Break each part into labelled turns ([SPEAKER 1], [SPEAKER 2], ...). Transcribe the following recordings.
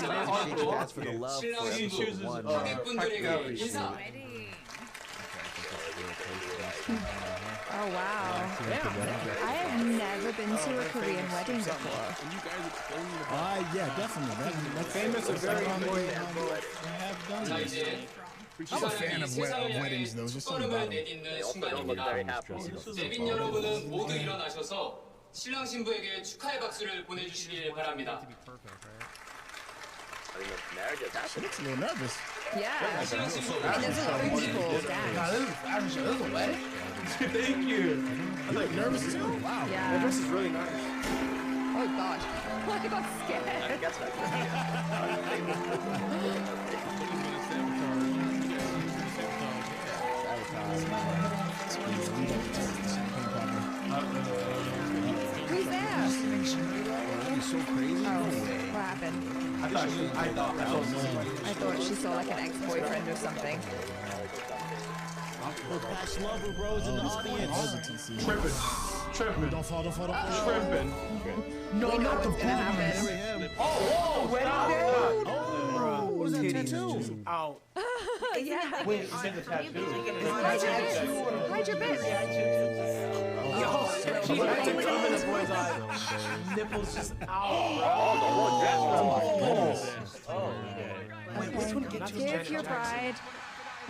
[SPEAKER 1] for the love for episode 1.
[SPEAKER 2] 관객분들에게 인사.
[SPEAKER 3] Oh wow. I have never been to a Korean wedding before.
[SPEAKER 4] Yeah, definitely. That's
[SPEAKER 5] famous and very important.
[SPEAKER 4] have done
[SPEAKER 2] 자
[SPEAKER 4] this.
[SPEAKER 2] 이제
[SPEAKER 4] I'm a fan of weddings though. Just something
[SPEAKER 2] 걸음을
[SPEAKER 4] about them.
[SPEAKER 2] 내딛는 순간입니다. 내빈 여러분은 모두 일어나셔서 신랑 신부에게 축하의 박수를 보내주시길 바랍니다.
[SPEAKER 4] She looks a little nervous.
[SPEAKER 3] Yeah.
[SPEAKER 2] 신랑 신부
[SPEAKER 3] I mean, there's a lot of people down.
[SPEAKER 5] This is a wedding. Thank you.
[SPEAKER 4] You look nervous too. Wow.
[SPEAKER 3] Yeah.
[SPEAKER 5] This is really nice.
[SPEAKER 3] Oh gosh. I got scared. Who's there?
[SPEAKER 1] He's so crazy.
[SPEAKER 3] Oh, what happened? I thought she saw like an ex-boyfriend or something.
[SPEAKER 1] Past lover bros in the audience.
[SPEAKER 5] Tripping.
[SPEAKER 4] Don't fall.
[SPEAKER 5] Tripping.
[SPEAKER 3] No, we know what's gonna happen.
[SPEAKER 5] Wedding day?
[SPEAKER 4] What is that tattoo?
[SPEAKER 5] Out.
[SPEAKER 3] Yeah.
[SPEAKER 5] Wait, it's in the tattoo.
[SPEAKER 3] Hide your bits. Hide your bits.
[SPEAKER 5] She's acting dumb in the boy's eye. Nipples just out. Wait, which one gets you?
[SPEAKER 3] Give your bride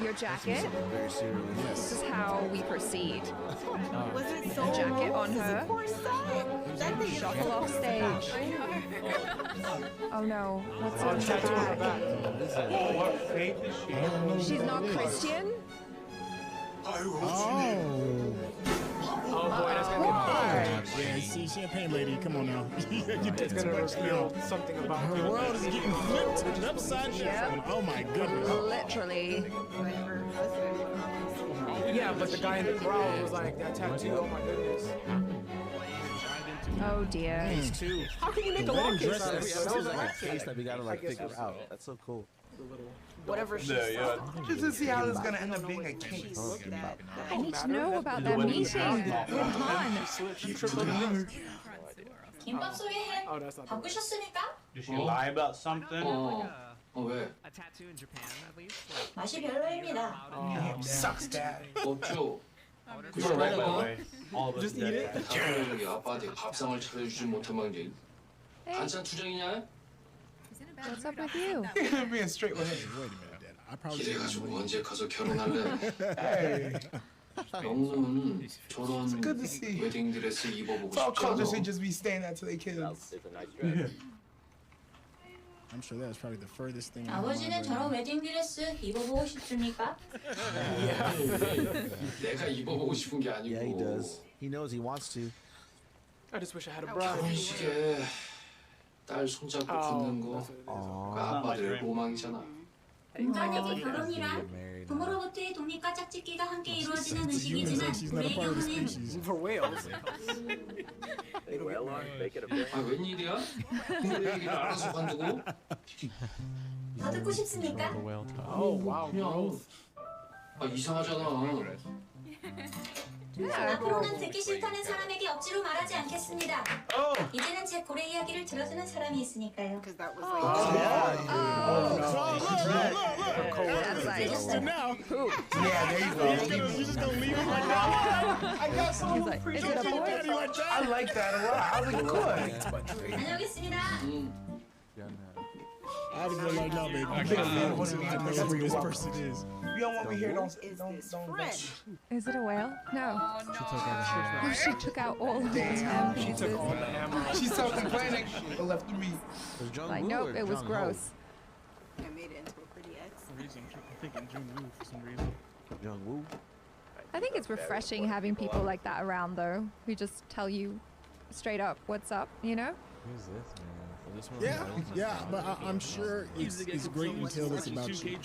[SPEAKER 3] your jacket.
[SPEAKER 1] Very serious.
[SPEAKER 3] This is how we proceed.
[SPEAKER 6] Was it so
[SPEAKER 3] Jacket on
[SPEAKER 6] low?
[SPEAKER 3] her.
[SPEAKER 6] Poor side. That thing is
[SPEAKER 3] Shuffle off stage. Oh no. What's
[SPEAKER 5] Oh,
[SPEAKER 3] on her
[SPEAKER 5] tattoo on the
[SPEAKER 3] back?
[SPEAKER 5] back. What faith is she?
[SPEAKER 3] She's not Christian?
[SPEAKER 5] Oh boy, that's gonna
[SPEAKER 4] Yeah, see, champagne lady, come on now. You did
[SPEAKER 5] it's
[SPEAKER 4] too
[SPEAKER 5] gonna
[SPEAKER 4] much
[SPEAKER 5] reveal
[SPEAKER 4] now.
[SPEAKER 5] something about
[SPEAKER 4] Her
[SPEAKER 5] her.
[SPEAKER 4] world is getting flipped and upside down.
[SPEAKER 3] Yep.
[SPEAKER 4] Oh my goodness.
[SPEAKER 3] Literally.
[SPEAKER 5] Yeah, but the guy in the crowd was like, that tattoo, oh my goodness.
[SPEAKER 3] Oh dear.
[SPEAKER 5] How can you make a long case
[SPEAKER 4] dress
[SPEAKER 5] out of
[SPEAKER 4] is
[SPEAKER 5] it?
[SPEAKER 1] This
[SPEAKER 5] That
[SPEAKER 1] is
[SPEAKER 5] was
[SPEAKER 1] like
[SPEAKER 5] a
[SPEAKER 1] a case that we gotta like figure out. That's so cool.
[SPEAKER 6] Whatever she saw.
[SPEAKER 7] Just to see how this is gonna end up being a case.
[SPEAKER 3] I need to know about that meeting with Han.
[SPEAKER 5] She tripped on the ring.
[SPEAKER 8] 김밥 소리 해
[SPEAKER 5] Oh, that's not the
[SPEAKER 8] 바꾸셨습니까?
[SPEAKER 9] Did she lie about something?
[SPEAKER 2] 왜?
[SPEAKER 10] A tattoo in Japan, at least.
[SPEAKER 8] 맛이 별로입니다.
[SPEAKER 7] Sucks, Dad.
[SPEAKER 2] 없죠.
[SPEAKER 9] You're right, by the way. All of us
[SPEAKER 5] Just eat
[SPEAKER 9] did.
[SPEAKER 5] it.
[SPEAKER 2] 다들 아빠한테 밥상을 차려주지 못한 망정. 반찬 투정이냐?
[SPEAKER 3] What's up with you?
[SPEAKER 7] Being straight with him.
[SPEAKER 4] Wait a minute, Dad. I probably
[SPEAKER 2] 이래가지고 언제 가서 결혼할래?
[SPEAKER 7] Hey,
[SPEAKER 2] 영수는 저런
[SPEAKER 7] good to see.
[SPEAKER 2] 웨딩 드레스 입어보고
[SPEAKER 7] It's all
[SPEAKER 2] 싶지
[SPEAKER 7] culture, so
[SPEAKER 2] 않아.
[SPEAKER 7] just be staying that to their kids.
[SPEAKER 4] I'm sure that was probably the furthest thing.
[SPEAKER 8] 아버지는 저런 웨딩 드레스 입어보고 싶습니까?
[SPEAKER 2] 내가 입어보고 싶은 게
[SPEAKER 1] Yeah, he
[SPEAKER 2] 아니고
[SPEAKER 1] does. He knows he wants to.
[SPEAKER 5] I just wish I had a bride.
[SPEAKER 2] 결혼식에 딸 손잡고 걷는 거
[SPEAKER 5] That's what it is.
[SPEAKER 2] 그 아빠들의 로망이잖아.
[SPEAKER 8] 인간에게 결혼이란
[SPEAKER 1] Married.
[SPEAKER 8] 부모로부터의 독립과 짝짓기가 함께 이루어지는
[SPEAKER 4] Even
[SPEAKER 8] 의식이지만
[SPEAKER 4] like she's not a
[SPEAKER 8] 우리의
[SPEAKER 4] part of the
[SPEAKER 8] 경우는
[SPEAKER 4] species.
[SPEAKER 5] For whales.
[SPEAKER 2] 아 웬일이야? 그 얘기를 알아서 관두고?
[SPEAKER 8] 더 듣고 싶습니까?
[SPEAKER 5] Oh, wow.
[SPEAKER 2] 그냥 아 이상하잖아.
[SPEAKER 8] 앞으로는 듣기 싫다는 사람에게 억지로 말하지 않겠습니다. 이제는 제 고래 이야기를 들어주는 사람이 있으니까요.
[SPEAKER 6] Because that was like.
[SPEAKER 3] That's like,
[SPEAKER 4] Now,
[SPEAKER 7] Yeah, there you go.
[SPEAKER 4] you just gonna leave him like that?
[SPEAKER 7] I got someone who
[SPEAKER 3] is it a
[SPEAKER 7] appreciates
[SPEAKER 3] boy?
[SPEAKER 4] Daddy like
[SPEAKER 7] I
[SPEAKER 4] that?
[SPEAKER 7] like that a lot. I was like, good.
[SPEAKER 8] 다녀오겠습니다.
[SPEAKER 4] I was like, no, baby. I
[SPEAKER 7] big
[SPEAKER 4] can't
[SPEAKER 7] fan of
[SPEAKER 4] know
[SPEAKER 7] one of these
[SPEAKER 4] who this
[SPEAKER 7] people.
[SPEAKER 4] person is.
[SPEAKER 7] You don't want me here, don't,
[SPEAKER 6] Is
[SPEAKER 7] don't,
[SPEAKER 6] this
[SPEAKER 7] don't.
[SPEAKER 6] friend?
[SPEAKER 3] is it a whale? No. Oh, she took out all of the
[SPEAKER 7] Damn,
[SPEAKER 3] pieces.
[SPEAKER 5] Took all the ammo.
[SPEAKER 7] She's self-complaining, but left to me.
[SPEAKER 1] Was Jung
[SPEAKER 3] Like,
[SPEAKER 1] Woo
[SPEAKER 3] nope,
[SPEAKER 1] or
[SPEAKER 3] it was
[SPEAKER 1] Jung Ho?
[SPEAKER 3] gross.
[SPEAKER 6] I made it into a pretty X.
[SPEAKER 10] I'm thinking Jung Woo for some reason.
[SPEAKER 1] Jung Woo.
[SPEAKER 3] I think it's refreshing having people like that around, though, who just tell you straight up what's up, you know?
[SPEAKER 1] Who's this man? This one
[SPEAKER 4] Yeah, but I'm sure it's great until it's about you.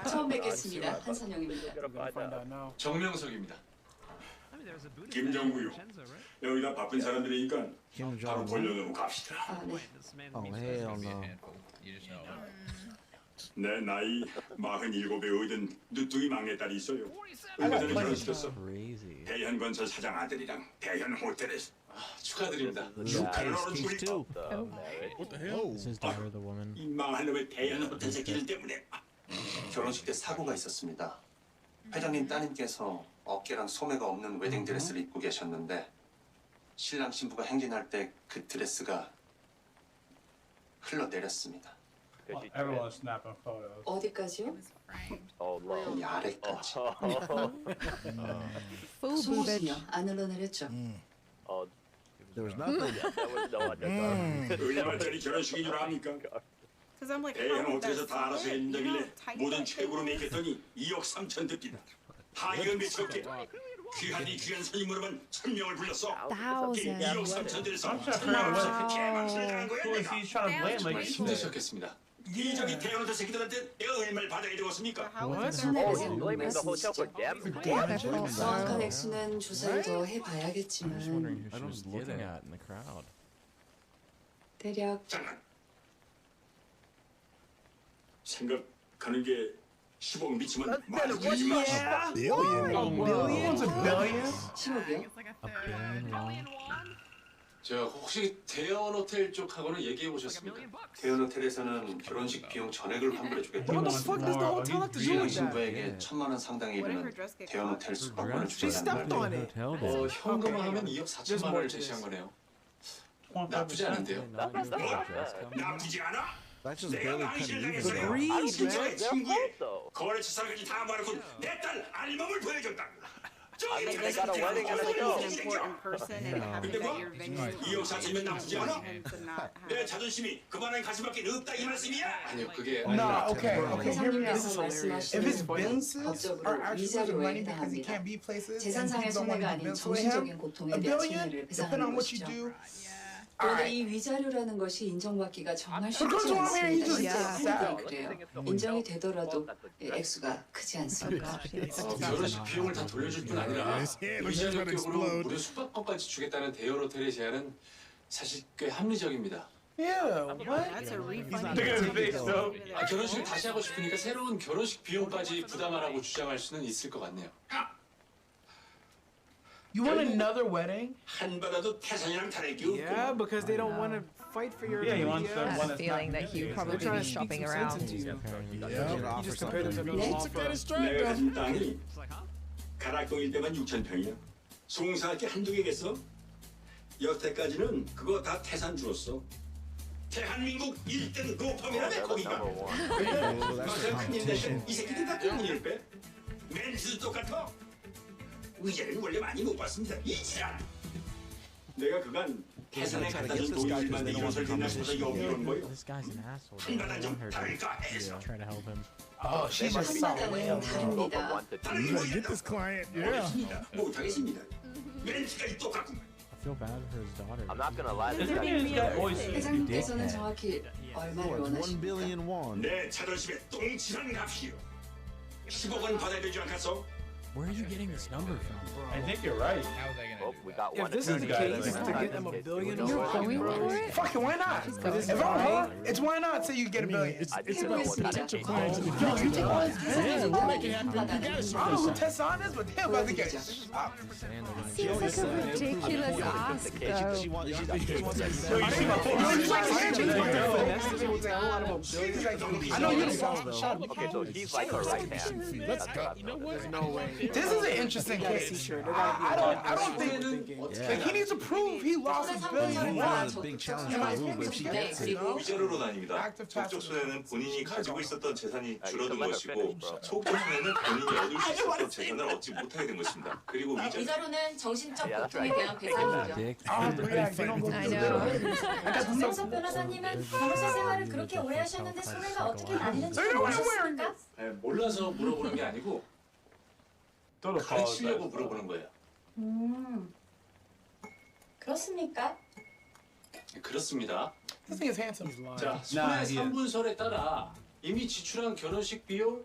[SPEAKER 8] 처음 뵙겠습니다. 한선영입니다.
[SPEAKER 5] Find out now.
[SPEAKER 2] 정명석입니다.
[SPEAKER 10] I mean, there was a Buddhist
[SPEAKER 11] 김정구요.
[SPEAKER 10] Vincenzo, right?
[SPEAKER 11] 여기다 바쁜 사람들이니까
[SPEAKER 1] Kim
[SPEAKER 11] 바로
[SPEAKER 1] Jong Un.
[SPEAKER 11] 돌려놓고 갑시다.
[SPEAKER 8] 아, 네.
[SPEAKER 10] This man
[SPEAKER 1] Oh
[SPEAKER 10] means
[SPEAKER 1] hell no.
[SPEAKER 11] 내 나이 47에 얻은 늦둥이 막내딸이 있어요. 얼마 전에 결혼시켰어.
[SPEAKER 1] Crazy.
[SPEAKER 11] 대현건설 사장 아들이랑 대현 호텔에서.
[SPEAKER 2] 축하드립니다.
[SPEAKER 11] 축하를 얼어
[SPEAKER 1] Case
[SPEAKER 11] 죽을
[SPEAKER 1] too.
[SPEAKER 4] What the hell?
[SPEAKER 10] This is daughter of the woman.
[SPEAKER 11] 이 망할 놈의 대현 호텔 새끼들 때문에.
[SPEAKER 12] 결혼식 때 사고가 있었습니다. 회장님 따님께서 어깨랑 소매가 없는 웨딩 드레스를 입고 계셨는데 신랑 신부가 행진할 때 그 드레스가 흘러내렸습니다.
[SPEAKER 9] Everyone's snapping photos.
[SPEAKER 6] 어디까지요?
[SPEAKER 12] 이 아래까지.
[SPEAKER 3] Full boobage.
[SPEAKER 6] 안 흘러내렸죠.
[SPEAKER 1] There was nothing.
[SPEAKER 11] 얼마짜리 결혼식인 줄 압니까?
[SPEAKER 6] Because I'm like,
[SPEAKER 11] 대현
[SPEAKER 6] how would that
[SPEAKER 11] 호텔에서 다 알아서
[SPEAKER 6] split? You know
[SPEAKER 11] 했는다길래
[SPEAKER 6] how tight
[SPEAKER 11] 모든
[SPEAKER 6] that
[SPEAKER 11] 최고로
[SPEAKER 6] is?
[SPEAKER 11] 내겠더니 2억 3천 듣기다. 하이건 미쳤게. 귀하디 귀한 손님으로만 1,000명을 불렀어. 2억 3천 들여서
[SPEAKER 9] I'm sure
[SPEAKER 11] 1,000명 없어.
[SPEAKER 3] Wow.
[SPEAKER 11] 그 개망신을 당한 거야
[SPEAKER 9] Who is
[SPEAKER 11] 내가.
[SPEAKER 9] he trying to blame?
[SPEAKER 2] 정말
[SPEAKER 9] Like,
[SPEAKER 2] 힘드셨겠습니다.
[SPEAKER 11] 이적이 대현 호텔 새끼들한테 내가 얼마를 받아야 되겠습니까?
[SPEAKER 6] How would that
[SPEAKER 3] Difficult.
[SPEAKER 6] 정확한 액수는 조사를 더 해봐야겠지만
[SPEAKER 10] Just wondering who
[SPEAKER 1] I
[SPEAKER 10] she was
[SPEAKER 1] don't
[SPEAKER 10] looking
[SPEAKER 1] get it.
[SPEAKER 10] at in the crowd.
[SPEAKER 6] 대략
[SPEAKER 11] 생각하는 게 10억 미치면 말도 하지 마.
[SPEAKER 7] Billions of billions?
[SPEAKER 6] 10억이요?
[SPEAKER 2] 저 혹시 대현 호텔 쪽하고는 얘기해 보셨습니까?
[SPEAKER 12] 대현 호텔에서는 결혼식 비용 전액을 환불해주겠다고
[SPEAKER 7] What the fuck does the hotel have to do
[SPEAKER 12] 신랑
[SPEAKER 7] with that?
[SPEAKER 12] 신부에게 1,000만 원 상당의 이르는 대현 호텔 숙박권을
[SPEAKER 7] She stepped
[SPEAKER 12] 주겠다는
[SPEAKER 7] on it.
[SPEAKER 10] Hotel
[SPEAKER 2] 현금화하면 2억 4천만 원을 제시한 거네요. 나쁘지 않은데요.
[SPEAKER 11] 나쁘지 않아?
[SPEAKER 1] That's just
[SPEAKER 11] 내가
[SPEAKER 1] barely
[SPEAKER 11] 망신을
[SPEAKER 1] penny years
[SPEAKER 11] 당했어요.
[SPEAKER 1] ago.
[SPEAKER 7] Agreed,
[SPEAKER 11] 친척의 친구에 거래처 사람까지 다 말하고 내 딸 알몸을 보여줬다. 저기
[SPEAKER 6] An important person and having
[SPEAKER 11] 근데
[SPEAKER 6] that
[SPEAKER 11] 뭐?
[SPEAKER 6] your venue
[SPEAKER 11] 2억 4천이면 나쁘지 않아?
[SPEAKER 6] him to not
[SPEAKER 11] 내
[SPEAKER 6] have
[SPEAKER 11] 자존심이 그만한 가치밖에 없다 이 말씀이야?
[SPEAKER 2] 아니요, 그게
[SPEAKER 7] Nah, okay, hear me out.
[SPEAKER 6] 회장님께서
[SPEAKER 7] If his
[SPEAKER 6] 말씀하시는
[SPEAKER 7] Benzes
[SPEAKER 6] 법적으로
[SPEAKER 7] are actually losing
[SPEAKER 6] 위자료에
[SPEAKER 7] money because he
[SPEAKER 6] 해당합니다.
[SPEAKER 7] can't be places and
[SPEAKER 6] 재산상의
[SPEAKER 7] people don't want
[SPEAKER 6] 손해가
[SPEAKER 7] to
[SPEAKER 6] 아닌
[SPEAKER 7] give Benz to
[SPEAKER 6] 정신적인
[SPEAKER 7] him,
[SPEAKER 6] 고통에
[SPEAKER 7] a
[SPEAKER 6] 대한
[SPEAKER 7] billion,
[SPEAKER 6] 손해를
[SPEAKER 7] depending
[SPEAKER 6] 배상하는
[SPEAKER 7] on what you
[SPEAKER 6] 것이죠.
[SPEAKER 7] do.
[SPEAKER 6] 그런데 이 위자료라는 것이 인정받기가 정말 쉽지
[SPEAKER 7] Because what I'm hearing,
[SPEAKER 6] 않습니다.
[SPEAKER 7] he just
[SPEAKER 6] 실제
[SPEAKER 7] said.
[SPEAKER 6] 한국은 그래요. 인정이 되더라도 액수가 크지 않습니다.
[SPEAKER 2] 결혼식 비용을 다 돌려줄 뿐 아니라
[SPEAKER 4] Yeah, but she's
[SPEAKER 2] 위자료
[SPEAKER 4] gonna
[SPEAKER 2] 격으로
[SPEAKER 4] explode.
[SPEAKER 2] 무료 숙박권까지 주겠다는 대현 호텔의 제안은 사실 꽤 합리적입니다.
[SPEAKER 7] Yeah, what?
[SPEAKER 6] That's a refund.
[SPEAKER 9] Look at his face, though.
[SPEAKER 2] 결혼식을 다시 하고 싶으니까 새로운 결혼식 비용까지 부담하라고 주장할 수는 있을 것 같네요.
[SPEAKER 7] You want another wedding?
[SPEAKER 11] 한 받아도 태산이랑 다를 게
[SPEAKER 5] Yeah,
[SPEAKER 11] 없고.
[SPEAKER 5] because they don't want to fight for your
[SPEAKER 9] Yeah, he wants
[SPEAKER 5] media.
[SPEAKER 9] the
[SPEAKER 3] I
[SPEAKER 9] one
[SPEAKER 3] have a
[SPEAKER 9] that's
[SPEAKER 3] feeling
[SPEAKER 9] not
[SPEAKER 3] that he would
[SPEAKER 5] They're
[SPEAKER 3] probably
[SPEAKER 5] trying
[SPEAKER 3] be
[SPEAKER 5] to speak
[SPEAKER 3] shopping
[SPEAKER 5] some
[SPEAKER 3] around.
[SPEAKER 5] sense into you.
[SPEAKER 1] Yeah.
[SPEAKER 5] You just compared him to
[SPEAKER 6] 네?
[SPEAKER 5] Donald Trump.
[SPEAKER 11] 내가 가진 땅이 가락동일 때만 6,000평이야. 송사할 게 한두 개겠어? 여태까지는 그거 다 태산 주었어. 대한민국 1등 로펌이라네 거기가. 너들 큰일 내면 이 새끼들 다 큰일 빼. 멘트도 똑같아. 의자를 원래 많이 못 봤습니다. 이 지랄. 내가 그간 태산에 갖다 준 돈이 얼마나 이것을 뒷나 싶어서 여기 온 거요.
[SPEAKER 10] This guy's an asshole.
[SPEAKER 11] 한
[SPEAKER 10] I
[SPEAKER 11] 바다
[SPEAKER 10] want
[SPEAKER 11] 좀
[SPEAKER 10] her
[SPEAKER 11] 다를까
[SPEAKER 10] to
[SPEAKER 11] 해서.
[SPEAKER 10] try to help him.
[SPEAKER 7] Oh, she's just solid.
[SPEAKER 6] 한마다는 다릅니다.
[SPEAKER 11] 다른
[SPEAKER 4] You gotta
[SPEAKER 11] 거야.
[SPEAKER 4] get this client. Yeah.
[SPEAKER 11] 어렵습니다. 못하겠습니다. 멘트까지 똑같구만.
[SPEAKER 10] I feel bad for his daughter.
[SPEAKER 9] This guy always
[SPEAKER 6] 회장님께서는 정확히 얼마를
[SPEAKER 1] It's 1
[SPEAKER 6] 원하십니까?
[SPEAKER 1] billion won.
[SPEAKER 11] 내 자존심에 똥칠한 값이요. 10억은 받아야 되지 않겠어?
[SPEAKER 10] Where are you getting this number from?
[SPEAKER 9] I think you're right.
[SPEAKER 5] If this is the case, to get them $1 billion,
[SPEAKER 3] You're going for it?
[SPEAKER 7] Fuck it, why not?
[SPEAKER 5] going
[SPEAKER 7] If I'm her, it's why not say you get a billion.
[SPEAKER 4] It's about potential clients in the
[SPEAKER 7] Yo, you
[SPEAKER 4] future.
[SPEAKER 7] take all his
[SPEAKER 4] Yeah,
[SPEAKER 7] business.
[SPEAKER 4] we'll make it happen. You gotta
[SPEAKER 7] I don't know
[SPEAKER 4] show
[SPEAKER 7] who
[SPEAKER 4] us.
[SPEAKER 7] Tesson is, but they're about to get
[SPEAKER 3] Seems like a ridiculous ask,
[SPEAKER 1] She
[SPEAKER 3] though.
[SPEAKER 1] wants. She wants that.
[SPEAKER 7] I know you're the boss. Shut up.
[SPEAKER 4] Okay, so he's like her right hand. Let's go. You know what?
[SPEAKER 5] no way.
[SPEAKER 7] This is an interesting case. I don't think like he needs to prove he lost his billion.
[SPEAKER 1] That's a big challenge for Lou, but if she gets it.
[SPEAKER 12] 위자료로 나뉩니다. 적적 손해는 본인이 가지고 있었던 재산이 줄어든 것이고 소극적 손해는 본인이 얻을 수 있었던 재산을 얻지 못하게 된 것입니다. 그리고 위자료
[SPEAKER 6] 위자료는 정신적 고통에 대한 배상이죠.
[SPEAKER 3] I know.
[SPEAKER 8] 정명석 변호사님은 변호사 생활을 그렇게 오래 하셨는데 손해가 어떻게 나뉘는지 모르셨습니까?
[SPEAKER 2] 몰라서 물어보는 게 아니고
[SPEAKER 9] Don't
[SPEAKER 2] 가르치려고
[SPEAKER 9] apologize.
[SPEAKER 2] 물어보는 거예요.
[SPEAKER 8] 그렇습니까?
[SPEAKER 2] 그렇습니다.
[SPEAKER 7] This thing is handsome.
[SPEAKER 2] 자,
[SPEAKER 9] Nah,
[SPEAKER 2] 손해
[SPEAKER 9] he is.
[SPEAKER 2] 3분설에 따라 이미 지출한 결혼식 비용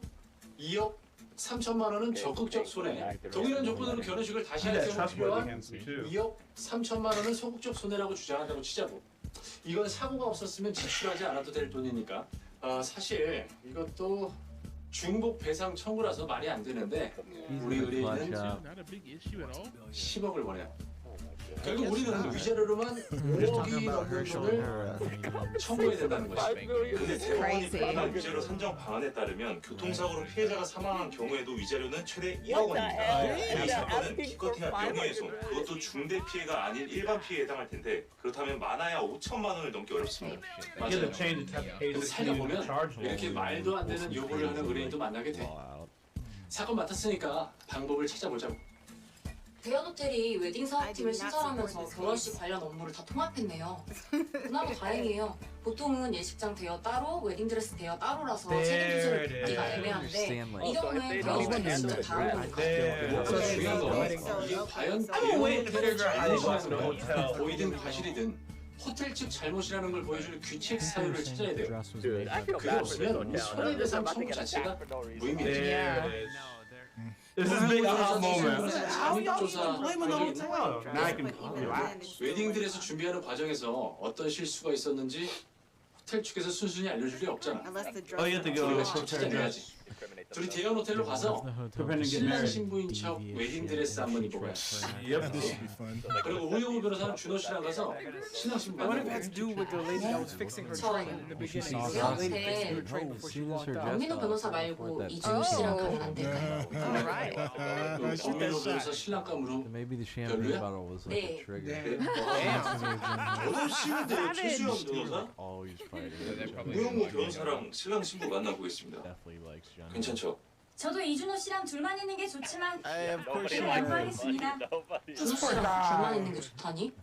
[SPEAKER 2] 2억 3천만 원은 적극적 손해. 동일한 조건으로 결혼식을 다시 할
[SPEAKER 9] Yeah,
[SPEAKER 2] 경우
[SPEAKER 9] trustworthy
[SPEAKER 2] 필요한
[SPEAKER 9] hands too.
[SPEAKER 2] 2억 3천만 원은 소극적 손해라고 주장한다고 치자고. 이건 사고가 없었으면 지출하지 않아도 될 돈이니까
[SPEAKER 13] 사실 이것도 중복 배상 청구라서 말이 안 되는데 우리 의뢰인은
[SPEAKER 4] Not a big issue at all.
[SPEAKER 13] 10억을 원해요. 결국 우리는 위자료로만 5억이 넘는 돈을 청구해야 된다는 것이.
[SPEAKER 14] 근데 대법원이
[SPEAKER 3] Crazy.
[SPEAKER 14] 부당한 위자료 산정 방안에 따르면 교통사고로 피해자가 사망한 경우에도 위자료는 최대 1억 원입니다. 이 사건은 기껏해야 명예훼손, 그것도 중대 피해가 아닌 일반 피해에 해당할 텐데 그렇다면 많아야 5천만 원을 넘기 어렵습니다.
[SPEAKER 13] 맞아요. 살려보면 이렇게 말도 안 되는 요구를 하는 의뢰인도 만나게 돼. 사건 맡았으니까 방법을 찾아보자고.
[SPEAKER 6] 대현 호텔이 웨딩 사업팀을 신설하면서 결혼식 관련 업무를 다 통합했네요. 그나마 다행이에요. 보통은 예식장 대여 따로, 웨딩드레스 대여 따로라서 책임 조절을 듣기가 애매한데 이 경우에 대여 호텔이 진짜 잘한 거니까.
[SPEAKER 13] 무엇보다 중요한 건 이게 과연 대형 호텔의 잘못이든 고의든 과실이든 호텔 측 잘못이라는 걸 보여줄 규칙 사유를 찾아야 돼요. 그게 없으면 손해배상 청구 자체가 무의미해요.
[SPEAKER 9] This is big aha moment.
[SPEAKER 13] 자문조사
[SPEAKER 9] Now I can relax.
[SPEAKER 13] 웨딩드레스 준비하는 과정에서 어떤 실수가 있었는지 호텔 측에서 순순히 알려줄 리 없잖아.
[SPEAKER 9] Oh, you have to go.
[SPEAKER 13] 우리가 직접 찾아내야지. 둘이 대형 호텔로 가서 신랑 신부인 척 웨딩드레스 한번 입어봐요.
[SPEAKER 9] Yep.
[SPEAKER 4] This should be fun.
[SPEAKER 13] 그리고 우영우 변호사는 준호 씨랑 가서 신랑 신부
[SPEAKER 5] What if it
[SPEAKER 13] 만나고
[SPEAKER 5] had to do with the lady that was fixing her train in the beginning? The old lady fixing her train before she walked out.
[SPEAKER 6] 영민호 변호사 말고 이준우 씨랑 가면 안 될까요?
[SPEAKER 3] Alright.
[SPEAKER 13] 정민호 변호사 신랑감으로
[SPEAKER 10] Maybe the champagne
[SPEAKER 13] 별로야?
[SPEAKER 10] bottle was like a trigger.
[SPEAKER 14] 저도 쉬운데 최수영 변호사?
[SPEAKER 10] Always fighting.
[SPEAKER 14] 우영우 변호사랑 신랑 신부 만나보겠습니다.
[SPEAKER 10] Definitely likes Johnny.
[SPEAKER 14] 괜찮죠?
[SPEAKER 8] 저도 이준호 씨랑 둘만 있는 게 좋지만
[SPEAKER 1] of course
[SPEAKER 8] 그렇게 양보하겠습니다.
[SPEAKER 6] 준호 씨랑 둘만 있는 게 좋다니?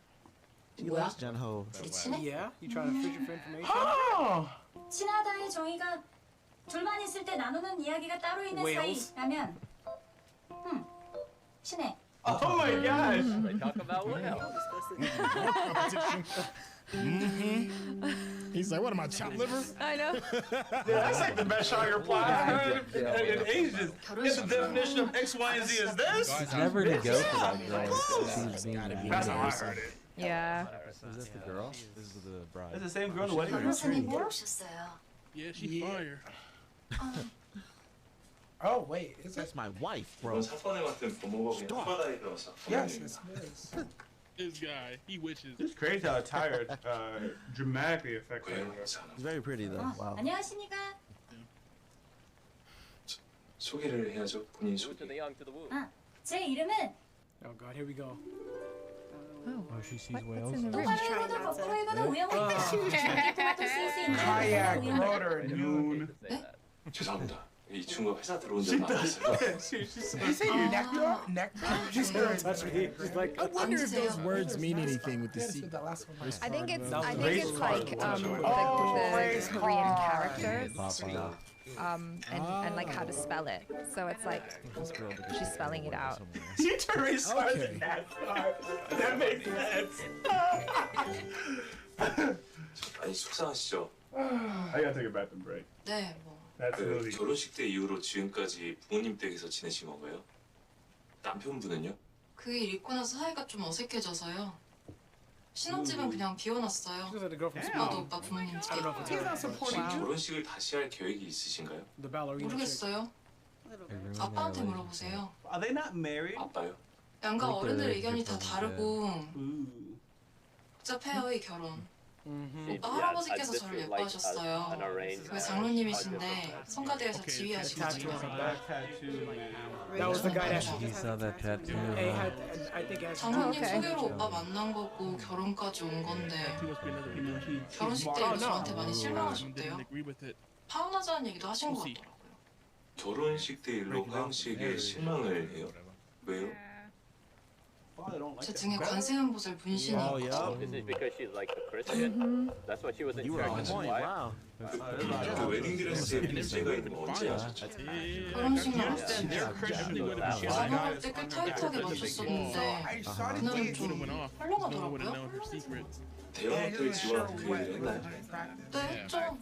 [SPEAKER 6] 뭐야?
[SPEAKER 1] Junho.
[SPEAKER 6] 둘이 친해?
[SPEAKER 5] Yeah? You trying to fish for information?
[SPEAKER 8] 친하다의 정의가 둘만 있을 때 나누는 이야기가 따로 있는
[SPEAKER 5] Whales?
[SPEAKER 8] 사이라면 친해.
[SPEAKER 9] Oh my gosh.
[SPEAKER 4] He's like, what am I, chopped liver?
[SPEAKER 3] I know.
[SPEAKER 9] Yeah, that's like the best shot reply I've heard in ages. Get the definition of X, Y, and Z is this?
[SPEAKER 10] It's never to go for that girl. She's being
[SPEAKER 9] That's how I heard it.
[SPEAKER 3] Yeah.
[SPEAKER 10] Is this the girl? This is the bride.
[SPEAKER 9] It's the same girl in the wedding.
[SPEAKER 6] 변호사님 뭘 오셨어요?
[SPEAKER 4] Yeah, she's fire.
[SPEAKER 5] Oh, wait. Is it?
[SPEAKER 1] That's my wife,
[SPEAKER 14] 이번
[SPEAKER 1] bro.
[SPEAKER 14] 사건에 맡은 법무법인 후바다의 변호사.
[SPEAKER 5] Yes, yes, it is.
[SPEAKER 4] This guy, he witches.
[SPEAKER 9] It's crazy how attire dramatically affects
[SPEAKER 14] 고영
[SPEAKER 9] her.
[SPEAKER 14] 변호사는
[SPEAKER 1] He's very pretty though. Wow.
[SPEAKER 8] 안녕하십니까?
[SPEAKER 14] 소개를 해야죠. 본인 소개.
[SPEAKER 8] 제 이름은
[SPEAKER 5] Oh, God, here we go.
[SPEAKER 10] Oh, she sees
[SPEAKER 3] What's
[SPEAKER 10] whales.
[SPEAKER 3] in the room?
[SPEAKER 8] 똑바로 읽어도 거꾸로 읽어도 우영우입니다. 저기 토마토 쓸 수 있는
[SPEAKER 5] Kayak,
[SPEAKER 8] 우영우.
[SPEAKER 5] rotor, noon.
[SPEAKER 14] 죄송합니다. 이 친구가 회사 들어온 지 얼마 안 됐어요.
[SPEAKER 5] You say your nectar? Nectar? She's gonna touch me. She's like,
[SPEAKER 4] I wonder if those words mean anything with the
[SPEAKER 5] Yes,
[SPEAKER 4] C.
[SPEAKER 5] with that last one.
[SPEAKER 3] I think it's
[SPEAKER 5] That was
[SPEAKER 3] I
[SPEAKER 5] the
[SPEAKER 3] think
[SPEAKER 5] race
[SPEAKER 3] it's
[SPEAKER 5] card.
[SPEAKER 3] like
[SPEAKER 5] Oh,
[SPEAKER 3] the
[SPEAKER 5] race
[SPEAKER 3] Korean
[SPEAKER 5] card.
[SPEAKER 3] characters
[SPEAKER 10] Papa.
[SPEAKER 3] and like how to spell it. So it's like she's spelling it out.
[SPEAKER 9] You turn race cars
[SPEAKER 4] Okay.
[SPEAKER 9] in that part. That makes sense.
[SPEAKER 14] 아니 속상하시죠?
[SPEAKER 9] I gotta take a bathroom break.
[SPEAKER 6] 네, 뭐.
[SPEAKER 9] That's
[SPEAKER 14] 그
[SPEAKER 9] really.
[SPEAKER 14] 결혼식 때 이후로 지금까지 부모님 댁에서 지내신 건가요? 남편분은요?
[SPEAKER 6] 그 일 있고 나서 사이가 좀 어색해져서요. 신혼집은 그냥 비워놨어요.
[SPEAKER 5] She was like the girl from
[SPEAKER 6] 오빠도
[SPEAKER 5] Spawn.
[SPEAKER 6] 오빠 부모님
[SPEAKER 5] I
[SPEAKER 6] 집에
[SPEAKER 5] don't know if
[SPEAKER 6] 있고.
[SPEAKER 5] it's
[SPEAKER 14] 혹시
[SPEAKER 5] her.
[SPEAKER 14] 결혼식을 다시 할 계획이 있으신가요?
[SPEAKER 5] The ballerina chick.
[SPEAKER 6] 모르겠어요. 아빠한테 물어보세요.
[SPEAKER 9] Are they not married?
[SPEAKER 14] 아빠요?
[SPEAKER 6] 양가
[SPEAKER 10] 그러니까
[SPEAKER 6] 어른들 의견이 다
[SPEAKER 10] 이렇게
[SPEAKER 6] 다르고
[SPEAKER 9] Ooh.
[SPEAKER 6] 복잡해요 이 결혼.
[SPEAKER 5] Mm-hmm.
[SPEAKER 6] 오빠 할아버지께서 저를 예뻐하셨어요. 그 장로님이신데 성가대에서 지휘하시거든요.
[SPEAKER 5] Tattoo on her back.
[SPEAKER 9] Tattoo.
[SPEAKER 5] That was the guy that
[SPEAKER 10] He saw that tattoo.
[SPEAKER 5] Hey, had, I think it has
[SPEAKER 6] 장로님
[SPEAKER 3] Okay.
[SPEAKER 6] 소개로 오빠 만난 거고 결혼까지 온 건데
[SPEAKER 4] He must be another Indian.
[SPEAKER 6] 결혼식 때 저한테 많이 실망하셨대요.
[SPEAKER 4] Didn't agree with it.
[SPEAKER 6] 파혼하자는 얘기도 하신 것 같더라고요.
[SPEAKER 14] 결혼식 때 일로 화영 씨에게 실망을 해요? 왜요?
[SPEAKER 6] 제 등에 관세음보살 문신이
[SPEAKER 1] Oh
[SPEAKER 6] 있거든요.
[SPEAKER 1] yeah. You were on point. Wow.
[SPEAKER 14] 그 웨딩드레스에 문제가 있는 거 언제 아셨죠?
[SPEAKER 6] 결혼식 날 아침 자동할 때 꽤 타이트하게 맞췄었는데 그날은 좀 헐렁하더라고요.
[SPEAKER 14] 대형 호텔 지원 그 얘기를 했나요?
[SPEAKER 6] 네, 했죠.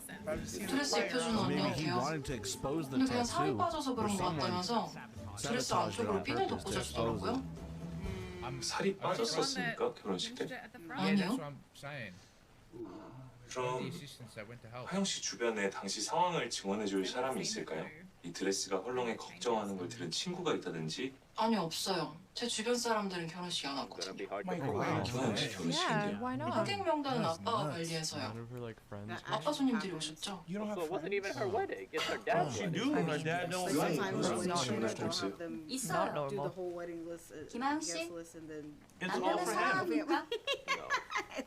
[SPEAKER 6] 드레스 입혀주는
[SPEAKER 1] Maybe
[SPEAKER 6] 언니가
[SPEAKER 1] he
[SPEAKER 6] 걔였어.
[SPEAKER 1] wanted to expose the
[SPEAKER 6] 근데 그냥 살이
[SPEAKER 1] tattoo.
[SPEAKER 6] 빠져서 그런 거 같다면서 드레스 안쪽으로 핀을 덮고 자주더라고요.
[SPEAKER 14] 살이 빠졌었습니까? 결혼식 때?
[SPEAKER 6] 아니요.
[SPEAKER 14] 그럼 화영 씨 주변에 당시 상황을 증언해줄 사람이 있을까요? 이 드레스가 헐렁해 걱정하는 걸 들은 친구가 있다든지.
[SPEAKER 6] 아니 없어요. 제 주변 사람들은 결혼식 안 하거든요.
[SPEAKER 14] 화영 씨
[SPEAKER 3] Yeah,
[SPEAKER 14] 결혼식인데요.
[SPEAKER 3] why not?
[SPEAKER 6] 하객 명단은 아빠가 관리해서요.
[SPEAKER 10] None of her like friends.
[SPEAKER 6] 아빠 손님들이 오셨죠?
[SPEAKER 7] You don't have
[SPEAKER 1] So it wasn't even her
[SPEAKER 7] friends?
[SPEAKER 1] wedding. It's her dad's
[SPEAKER 14] She
[SPEAKER 1] wedding.
[SPEAKER 14] do. Her dad don't like
[SPEAKER 6] Sometimes
[SPEAKER 14] her.
[SPEAKER 8] 있어요.
[SPEAKER 15] Do the whole wedding list,
[SPEAKER 8] 김하영
[SPEAKER 15] guest
[SPEAKER 8] 씨?
[SPEAKER 15] list, and then
[SPEAKER 14] It's all
[SPEAKER 8] 남편을
[SPEAKER 14] for him.
[SPEAKER 8] 사랑합니까?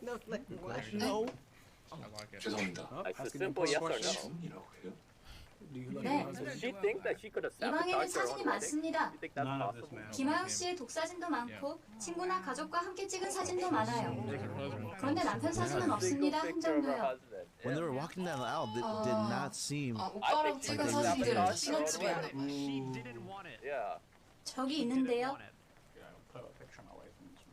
[SPEAKER 15] no, like what?
[SPEAKER 7] No.
[SPEAKER 14] 죄송합니다.
[SPEAKER 1] It's a simple yes or no.
[SPEAKER 14] 이라고 해요?
[SPEAKER 8] 네.
[SPEAKER 1] She thinks that she could have
[SPEAKER 8] 이방에는
[SPEAKER 1] sabotaged her
[SPEAKER 8] 사진이
[SPEAKER 1] own wedding.
[SPEAKER 8] 많습니다.
[SPEAKER 1] You think that's possible?
[SPEAKER 8] 김하영 씨의 독사진도 많고 친구나 가족과 함께 찍은 사진도 많아요. 그런데 남편 사진은 없습니다. 한 정도요.
[SPEAKER 1] When they were walking down the aisle, it did not seem.
[SPEAKER 6] 오빠랑 찍은 사진들은 신혼집에
[SPEAKER 1] Yeah.
[SPEAKER 8] 저기 있는데요.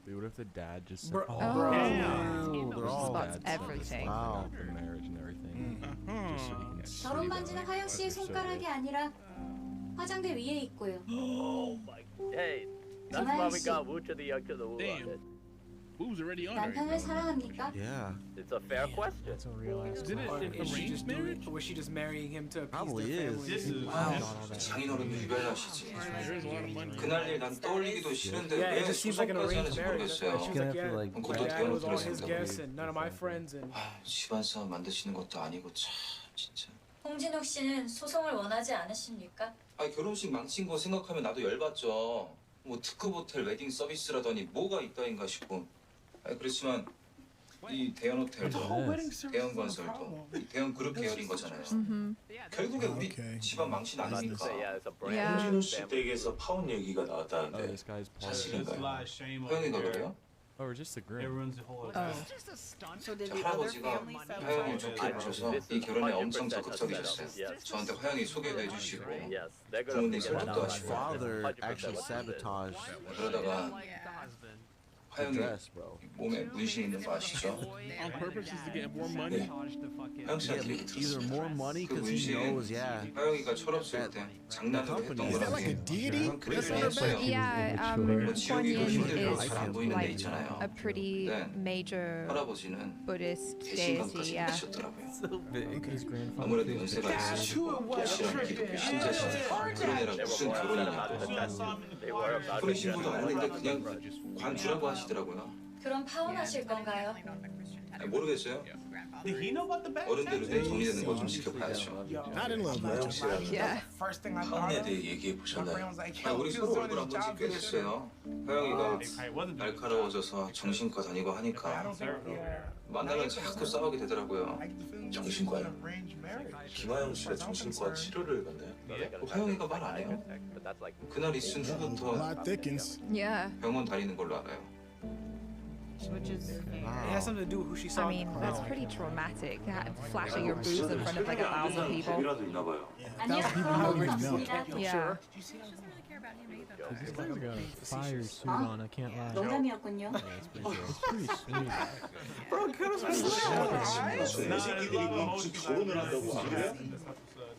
[SPEAKER 10] Dude, what if the dad just
[SPEAKER 7] Bro-
[SPEAKER 10] said,
[SPEAKER 7] Oh,
[SPEAKER 3] they're all- Spots everything.
[SPEAKER 10] Wow. The marriage and everything. Just so he can see
[SPEAKER 8] 결혼
[SPEAKER 10] that
[SPEAKER 8] 반지는 화영 씨의
[SPEAKER 10] they're so
[SPEAKER 8] 손가락이
[SPEAKER 10] good.
[SPEAKER 8] 아니라 화장대 위에 있고요.
[SPEAKER 1] Oh my. Hey, that's why we got Wu to the young to the Wu on it.
[SPEAKER 4] Who's already on
[SPEAKER 8] 남편을 사랑합니까?
[SPEAKER 1] Yeah. It's a fair question.
[SPEAKER 10] That's a real ass
[SPEAKER 5] Is she
[SPEAKER 10] question.
[SPEAKER 5] just marriage? Or was she just marrying him to appease
[SPEAKER 1] Probably
[SPEAKER 5] their
[SPEAKER 1] is.
[SPEAKER 5] family?
[SPEAKER 1] This is-
[SPEAKER 5] Wow.
[SPEAKER 12] 장인어른도 유별나시지.
[SPEAKER 4] There's a lot of money.
[SPEAKER 12] 그날 일 난 떠올리기도 싫은데
[SPEAKER 5] Yeah,
[SPEAKER 12] 왜
[SPEAKER 5] it just seems like an
[SPEAKER 12] 소송까지
[SPEAKER 5] arranged
[SPEAKER 12] 하는지
[SPEAKER 5] marriage. That's why
[SPEAKER 12] 모르겠어요.
[SPEAKER 5] she was like, yeah,
[SPEAKER 10] like,
[SPEAKER 12] 그것도
[SPEAKER 5] my dad
[SPEAKER 12] 대화로
[SPEAKER 5] was all his
[SPEAKER 12] 들었습니다.
[SPEAKER 5] guests and none of my friends and
[SPEAKER 12] 집안 싸움 만드시는 것도 아니고 참 진짜.
[SPEAKER 8] 홍진욱 씨는 소송을 원하지 않으십니까?
[SPEAKER 12] 아니 결혼식 망친 거 생각하면 나도 열받죠. 뭐 특급 호텔 웨딩 서비스라더니 뭐가 있다인가 싶고. 아니 그렇지만 이 대형 호텔도 대형 건설도 이 대형 그룹 계열인 거잖아요. 결국에 우리 집안 망신 아닙니까?
[SPEAKER 14] 홍진우 씨 댁에서 파혼 얘기가
[SPEAKER 10] Oh,
[SPEAKER 14] 나왔다는데
[SPEAKER 10] this guy's
[SPEAKER 14] 사실인가요?
[SPEAKER 12] 화영이가 그래요?
[SPEAKER 10] Oh, just a grin.
[SPEAKER 15] So did
[SPEAKER 12] 저
[SPEAKER 15] the other
[SPEAKER 12] 할아버지가
[SPEAKER 15] family settle?
[SPEAKER 12] 화영을 좋게 보셔서 이 결혼에 엄청 적극적이셨어요. 저한테 화영이 소개도 해주시고 부모님 설득도 하시고
[SPEAKER 1] Father actually sabotaged
[SPEAKER 12] 그러다가
[SPEAKER 1] the
[SPEAKER 12] 화영이
[SPEAKER 1] dress, bro.
[SPEAKER 12] 몸에 문신 있는 거 아시죠?
[SPEAKER 4] On purpose is to get more money.
[SPEAKER 12] 화영 씨한테 얘기
[SPEAKER 1] Either
[SPEAKER 12] 들었어요.
[SPEAKER 1] more money
[SPEAKER 12] 그
[SPEAKER 1] because he
[SPEAKER 12] 문신
[SPEAKER 1] knows, yeah.
[SPEAKER 12] 화영이가 철없을 때 장난으로 했던
[SPEAKER 1] Is that
[SPEAKER 12] 거라고
[SPEAKER 1] like a
[SPEAKER 7] deity?
[SPEAKER 12] 그래서
[SPEAKER 7] That's
[SPEAKER 12] 했어요.
[SPEAKER 3] Yeah,
[SPEAKER 12] 뭐
[SPEAKER 3] Kuan
[SPEAKER 12] 지옥이고
[SPEAKER 3] Yin
[SPEAKER 12] 힘들고
[SPEAKER 3] is
[SPEAKER 12] 잘 안 보이는 데
[SPEAKER 3] like
[SPEAKER 12] 있잖아요.
[SPEAKER 3] a pretty
[SPEAKER 12] 네.
[SPEAKER 3] major
[SPEAKER 12] 할아버지는
[SPEAKER 3] Buddhist
[SPEAKER 12] 배신감까지
[SPEAKER 3] deity. Yeah.
[SPEAKER 12] 느끼셨더라고요.
[SPEAKER 10] His grandfather.
[SPEAKER 12] 아무래도 연세가 있으시고 신랑 기독교 신자시고 그런 애랑 무슨 결혼이냐고 혼인 신고도 안 했는데 그냥 관주라고 하시더라고요.
[SPEAKER 8] 그럼 파혼하실 건가요?
[SPEAKER 12] 아니, 모르겠어요. 어른대로 내 정리되는 거 좀 지켜봐야죠.
[SPEAKER 7] Not in love with
[SPEAKER 12] 화영
[SPEAKER 7] you.
[SPEAKER 12] 씨랑
[SPEAKER 3] Yeah.
[SPEAKER 7] First thing I
[SPEAKER 12] 파혼에
[SPEAKER 7] thought
[SPEAKER 12] 대해
[SPEAKER 7] of,
[SPEAKER 12] 얘기해 보셨나요?
[SPEAKER 7] my friend was like,
[SPEAKER 12] 아,
[SPEAKER 7] yo,
[SPEAKER 12] 우리
[SPEAKER 7] you
[SPEAKER 12] 서로
[SPEAKER 7] was
[SPEAKER 12] 얼굴 안
[SPEAKER 7] on the
[SPEAKER 12] 본지
[SPEAKER 7] job
[SPEAKER 12] 꽤
[SPEAKER 7] yesterday.
[SPEAKER 12] 됐어요. 화영이가 날카로워져서 정신과 다니고 하니까 만나면 자꾸 싸우게 되더라고요.
[SPEAKER 14] 정신과요? 김하영 씨가 정신과 치료를 받나요?
[SPEAKER 12] 화영이가 말 안 해요. 그날 있은 후부터
[SPEAKER 7] Plot thickens.
[SPEAKER 3] Yeah.
[SPEAKER 12] 병원 다니는 걸로 알아요.
[SPEAKER 5] Which is it has something to do with who she saw.
[SPEAKER 3] I mean, that's pretty traumatic. Flashing your boobs in front of like 1,000 people.
[SPEAKER 14] 법이라도 있나 봐요.
[SPEAKER 8] 아니요,
[SPEAKER 7] know
[SPEAKER 8] 그런
[SPEAKER 7] his
[SPEAKER 8] 건
[SPEAKER 7] milk.
[SPEAKER 8] 없습니다.
[SPEAKER 3] Yeah.
[SPEAKER 10] This guy's got a fire suit on, I can't lie.
[SPEAKER 8] 농담이었군요.
[SPEAKER 10] It's pretty sweet.
[SPEAKER 14] 내 새끼들이 무슨 결혼을 한다고 안 그래요?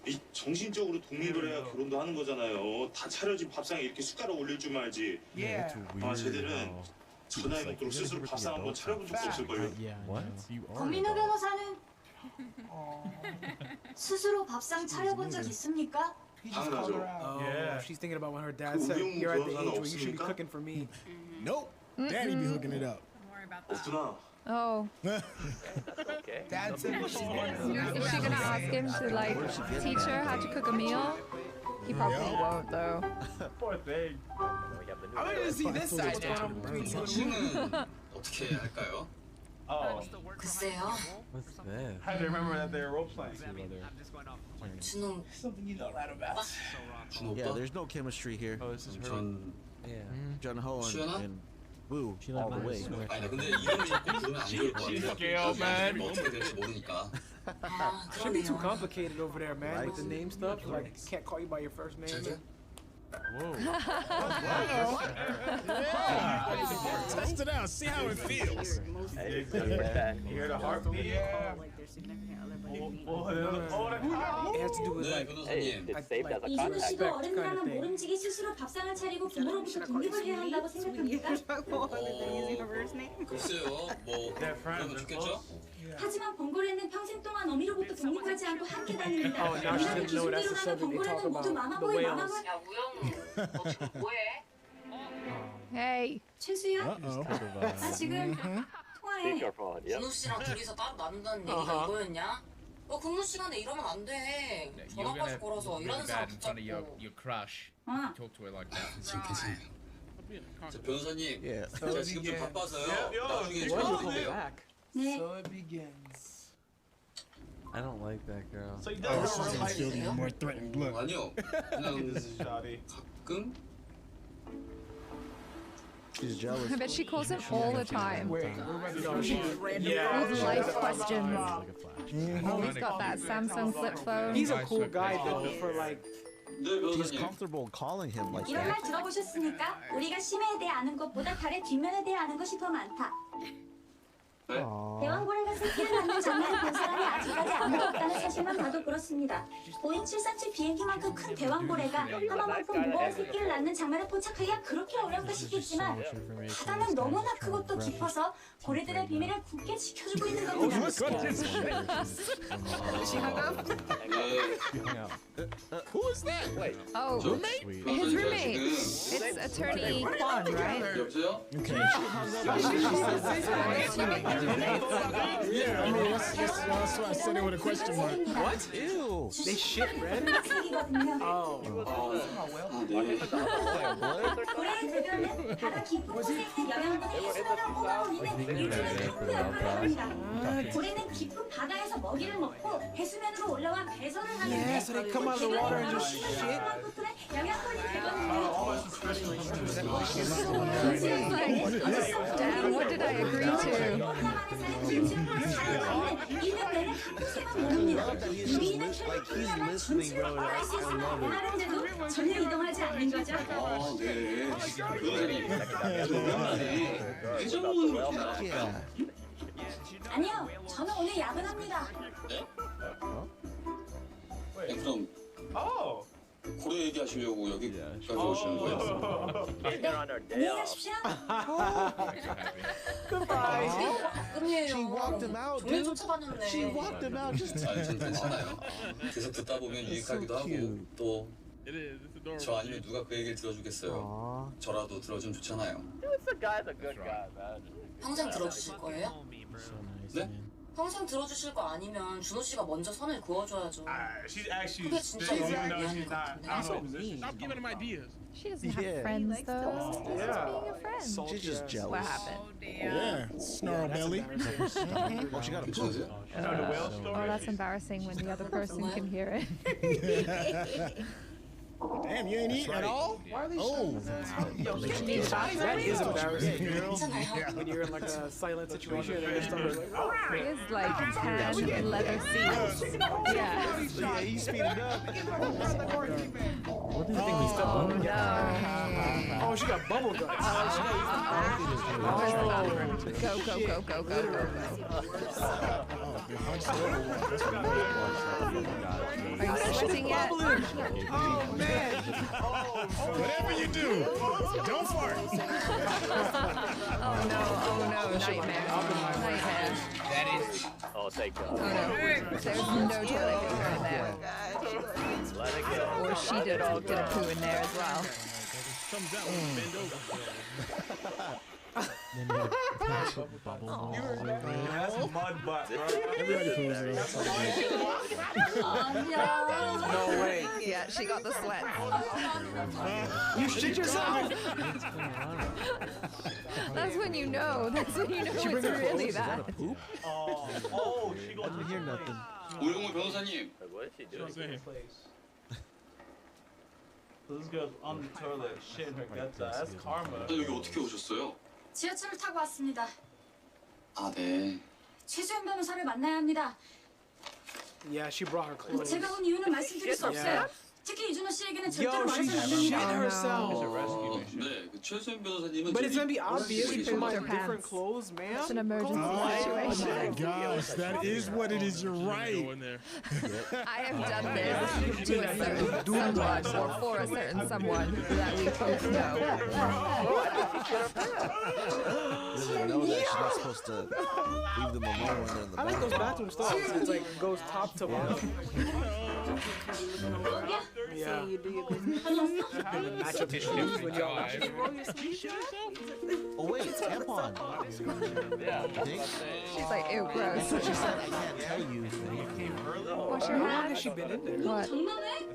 [SPEAKER 14] 이 정신적으로 독립을 해야 결혼도 하는 거잖아요. 다 차려진 밥상에 이렇게 숟가락 올릴 줄 알지.
[SPEAKER 7] Yeah.
[SPEAKER 14] 아 쟤들은 저 나이 먹도록 스스로 밥상 한번 차려본 적도 없을걸요.
[SPEAKER 10] Yeah, what? You are.
[SPEAKER 8] 고민호 변호사는 스스로 밥상 차려본 적 있습니까?
[SPEAKER 14] 당연하죠.
[SPEAKER 5] Oh,
[SPEAKER 14] Yeah.
[SPEAKER 5] she's thinking about when her dad
[SPEAKER 14] 그
[SPEAKER 5] said,
[SPEAKER 14] 우영
[SPEAKER 5] "You're at the
[SPEAKER 14] 변호사는
[SPEAKER 5] age where you should be
[SPEAKER 14] 없습니까?
[SPEAKER 5] cooking for me."
[SPEAKER 7] Nope. Daddy be hooking it up.
[SPEAKER 14] 없구나.
[SPEAKER 3] Oh.
[SPEAKER 7] Dad said
[SPEAKER 3] Is she gonna ask him to like teach her how to cook a meal? He probably won't though.
[SPEAKER 1] Poor thing.
[SPEAKER 7] I wanted to see this side now.
[SPEAKER 12] 어떻게 할까요?
[SPEAKER 1] Oh.
[SPEAKER 6] 글쎄요.
[SPEAKER 10] What's that?
[SPEAKER 1] I remember that they were role playing.
[SPEAKER 6] 준웅
[SPEAKER 7] Something you know that about.
[SPEAKER 1] Yeah, there's no chemistry here.
[SPEAKER 10] Oh, this is her. Yeah.
[SPEAKER 1] Jun Ho
[SPEAKER 12] 수연아?
[SPEAKER 1] and Woo
[SPEAKER 10] She
[SPEAKER 1] all
[SPEAKER 10] like
[SPEAKER 1] the way.
[SPEAKER 12] 아니 근데 이름을 자꾸 부르면 안 좋을 것 같아요. 뭐 어떻게 될지 모르니까.
[SPEAKER 6] 아
[SPEAKER 5] Shouldn't be too
[SPEAKER 6] 그러네요.
[SPEAKER 5] complicated over there, man, with the name stuff. Like, can't call you by your first name.
[SPEAKER 4] Whoa. Test it out. See how it feels.
[SPEAKER 1] Hey,
[SPEAKER 7] You hear the heartbeat? Yeah. It has to do with like,
[SPEAKER 1] it's saved as a
[SPEAKER 8] 이준우
[SPEAKER 1] contact.
[SPEAKER 8] 씨도 어른이라면 모름지기 스스로 밥상을 차리고 부모로부터 독립을 해야 한다고 생각합니까?
[SPEAKER 12] 글쎄요, 뭐 그러면 좋겠죠?
[SPEAKER 8] 하지만 번고래는 평생 동안 어미로부터 독립하지 않고 함께 다닙니다.
[SPEAKER 7] Oh, now she
[SPEAKER 8] 우리나라
[SPEAKER 7] didn't know that's the
[SPEAKER 8] 기준대로라면
[SPEAKER 7] subject they talk
[SPEAKER 8] 번고래는 모두
[SPEAKER 7] about. The
[SPEAKER 8] 마마보이
[SPEAKER 7] whales.
[SPEAKER 8] 마마보이.
[SPEAKER 6] 야 우영, 너 지금 뭐해?
[SPEAKER 3] Hey.
[SPEAKER 8] 최수연? 나 지금 통화해.
[SPEAKER 1] Speakerphone. Yep.
[SPEAKER 6] 준호 씨랑 둘이서 따로 나눈다는 얘기가 이거였냐? 너 근무 시간에 이러면 안 돼. 전화까지 걸어서 일하는 사람 붙잡고.
[SPEAKER 16] crush.
[SPEAKER 8] 아.
[SPEAKER 16] Talk to her like that.
[SPEAKER 12] 지금 괜찮아요. 저 변호사님,
[SPEAKER 4] Yeah.
[SPEAKER 12] 제가 지금 좀 바빠서요. 나중에
[SPEAKER 7] When
[SPEAKER 12] 전화
[SPEAKER 7] you come
[SPEAKER 12] 드릴게요.
[SPEAKER 7] back?
[SPEAKER 8] 네.
[SPEAKER 7] So it begins.
[SPEAKER 10] I don't like that girl.
[SPEAKER 9] So you
[SPEAKER 4] Oh,
[SPEAKER 9] don't
[SPEAKER 4] she's gonna feel even more threatened. Look.
[SPEAKER 12] 아니요, 그냥
[SPEAKER 9] Shoddy.
[SPEAKER 12] 가끔
[SPEAKER 4] She's jealous.
[SPEAKER 3] I bet she calls him all the time.
[SPEAKER 7] Wait, no, she
[SPEAKER 3] With life questions.
[SPEAKER 4] Mhm.
[SPEAKER 3] Oh, he's got that Samsung flip phone.
[SPEAKER 7] He's a cool guy though for like.
[SPEAKER 12] 네,
[SPEAKER 4] She's
[SPEAKER 12] 변호사님.
[SPEAKER 4] comfortable calling him like
[SPEAKER 8] 이런 말
[SPEAKER 4] that.
[SPEAKER 8] 들어보셨습니까? 우리가 심해에 대해 아는 것보다 달의 뒷면에 대해 아는 것이 더 많다. 대왕고래가 새끼를 낳는 장면을 본 사람이 아직까지 아무도 없다는 사실만 봐도 그렇습니다. 보잉 737 비행기만큼 큰 대왕고래가 하마만큼 무거운 새끼를 낳는 장면을 포착하기가 그렇게 어렵다 싶겠지만 바다는 너무나 크고 또 깊어서 고래들의 비밀을 굳게 지켜주고 있는 겁니다.
[SPEAKER 4] Who is that?
[SPEAKER 1] Wait.
[SPEAKER 3] Oh,
[SPEAKER 12] Sweet.
[SPEAKER 3] his roommate. It's attorney Kwan, right?
[SPEAKER 12] 여보세요?
[SPEAKER 4] Okay. Yeah, I mean, that's why I said it with a question mark.
[SPEAKER 7] What?
[SPEAKER 4] Ew.
[SPEAKER 7] They shit red?
[SPEAKER 8] 색이거든요.
[SPEAKER 7] Oh.
[SPEAKER 12] 아, 네.
[SPEAKER 8] 고래의 대변은 바다 깊은 곳에 있는 영양분을 해수면으로 뽑아올리는 일종의 탐구 역할을 합니다. 고래는 깊은 바다에서 먹이를 먹고 해수면으로 올라와 배설을 하는데
[SPEAKER 7] Yeah, so they come out of the water and just shit.
[SPEAKER 8] 영양분이 되거든요.
[SPEAKER 3] Damn, what did I agree to?
[SPEAKER 8] 이는 내내 한곳에만 모릅니다. 우리는 최근 전체를 알수 있으면 원하는데도 전혀 이동하지 않는 거죠.
[SPEAKER 12] 아, 네. 변호사님, 오랜만에 회전문으로 가요.
[SPEAKER 8] 아니요, 저는 오늘 야근합니다.
[SPEAKER 12] 네? 네, 그럼
[SPEAKER 9] Oh.
[SPEAKER 12] 고래 얘기하시려고 여기까지 오시는 거예요?
[SPEAKER 1] They're on their day
[SPEAKER 8] 안녕히
[SPEAKER 1] off.
[SPEAKER 8] 가십시오.
[SPEAKER 6] 가끔이에요.
[SPEAKER 4] She walked him out,
[SPEAKER 6] 종일
[SPEAKER 4] dude.
[SPEAKER 6] 쫓아다녔네.
[SPEAKER 4] She walked him out just
[SPEAKER 12] 아니, 전 괜찮아요. 계속 듣다 보면 유익하기도 하고 또 저 아니면 누가 그 얘기를 들어주겠어요. 저라도 들어주면 좋잖아요.
[SPEAKER 1] This guy's a good guy, man.
[SPEAKER 6] 평생 들어주실 거예요?
[SPEAKER 12] 네?
[SPEAKER 6] 평생 들어주실 거 아니면 준호 씨가 먼저 선을 그어줘야죠.
[SPEAKER 9] She's actually
[SPEAKER 6] 그게 진짜
[SPEAKER 9] still, even
[SPEAKER 6] 영향이
[SPEAKER 9] though
[SPEAKER 6] 있는
[SPEAKER 9] she's
[SPEAKER 6] 것
[SPEAKER 9] not
[SPEAKER 6] 같은데.
[SPEAKER 9] out of position.
[SPEAKER 16] Stop giving him ideas.
[SPEAKER 3] She doesn't have
[SPEAKER 4] Yeah.
[SPEAKER 3] friends though. What's being
[SPEAKER 7] Yeah.
[SPEAKER 3] a friend?
[SPEAKER 4] she's just jealous.
[SPEAKER 3] What happened?
[SPEAKER 4] Yeah, snarl belly. Oh, she got a poop.
[SPEAKER 9] You know the whale story?
[SPEAKER 3] Oh, that's embarrassing when the other person can hear it.
[SPEAKER 4] Damn, you ain't eating at all?
[SPEAKER 7] Why are they
[SPEAKER 4] Oh.
[SPEAKER 7] That is embarrassing.
[SPEAKER 8] 괜찮아요.
[SPEAKER 7] When you're in like a silent situation and stuff like,
[SPEAKER 3] It is like tan leather seats. Yeah.
[SPEAKER 4] Yeah, he's speeding up.
[SPEAKER 10] What do you think he's done?
[SPEAKER 3] No.
[SPEAKER 7] oh, she got bubble guts.
[SPEAKER 3] Where's the bathroom? Go, go, go, go, go, go, go. Are you sweating yet?
[SPEAKER 7] Oh man.
[SPEAKER 4] Whatever you do, don't fart.
[SPEAKER 3] Oh no, nightmare. Nightmare.
[SPEAKER 1] Oh, thank God.
[SPEAKER 3] Oh no. There's no toilet paper in there.
[SPEAKER 1] Let it go.
[SPEAKER 3] Or she did a poo in there as well.
[SPEAKER 10] Comes out when you bend over. Then you attach a bubble.
[SPEAKER 9] That's mud butt, bro.
[SPEAKER 4] Everybody pulls it out.
[SPEAKER 7] No way.
[SPEAKER 3] Yeah, she got the sweat.
[SPEAKER 7] You shit yourself.
[SPEAKER 3] That's when you know. That's when you know
[SPEAKER 10] She bring
[SPEAKER 3] it's
[SPEAKER 10] her
[SPEAKER 3] really
[SPEAKER 10] clothes? Is that a
[SPEAKER 3] bad.
[SPEAKER 10] poop?
[SPEAKER 9] Oh, she
[SPEAKER 10] I
[SPEAKER 9] goes
[SPEAKER 10] didn't hear nothing.
[SPEAKER 12] 오영훈 변호사님,
[SPEAKER 1] What is she doing?
[SPEAKER 9] This girl's on the toilet, shitting her guts out. That's karma.
[SPEAKER 12] 여기 어떻게 오셨어요?
[SPEAKER 8] 지하철을 타고 왔습니다.
[SPEAKER 12] 아, 네.
[SPEAKER 8] 최수연 변호사를 만나야 합니다.
[SPEAKER 7] Yeah, she brought her clothes.
[SPEAKER 8] 제가 온 이유는 말씀드릴 수 없어요. 특히 이준호 씨에게는
[SPEAKER 7] Yo,
[SPEAKER 8] 절대로
[SPEAKER 7] she
[SPEAKER 8] 말해서는 안
[SPEAKER 7] shit
[SPEAKER 8] 됩니다.
[SPEAKER 7] herself.
[SPEAKER 13] 네, 그 최수연 변호사님은
[SPEAKER 7] But it's gonna be obvious
[SPEAKER 3] She
[SPEAKER 7] if you're
[SPEAKER 3] pooped
[SPEAKER 7] in
[SPEAKER 3] her
[SPEAKER 7] different
[SPEAKER 3] pants.
[SPEAKER 7] clothes, man.
[SPEAKER 3] It's an emergency
[SPEAKER 4] Oh
[SPEAKER 3] situation.
[SPEAKER 4] my gosh, that is what it is. You're right.
[SPEAKER 3] I have done this to a certain someone or for a certain someone that we both know.
[SPEAKER 17] Doesn't know that she's not supposed to leave them alone when they're in the
[SPEAKER 7] I like those
[SPEAKER 17] bathroom.
[SPEAKER 7] bathroom stalls. It's like goes top to bottom. Yeah.
[SPEAKER 15] You do your business.
[SPEAKER 7] And then match up the shoes when y'all match up.
[SPEAKER 15] Roll your sleeves up.
[SPEAKER 17] Oh wait, tampon.
[SPEAKER 3] She's like, ew, gross.
[SPEAKER 17] She said I can't tell you.
[SPEAKER 3] Wash your
[SPEAKER 7] How long has
[SPEAKER 3] hands.
[SPEAKER 7] she been in there?
[SPEAKER 3] What?
[SPEAKER 8] 장난해?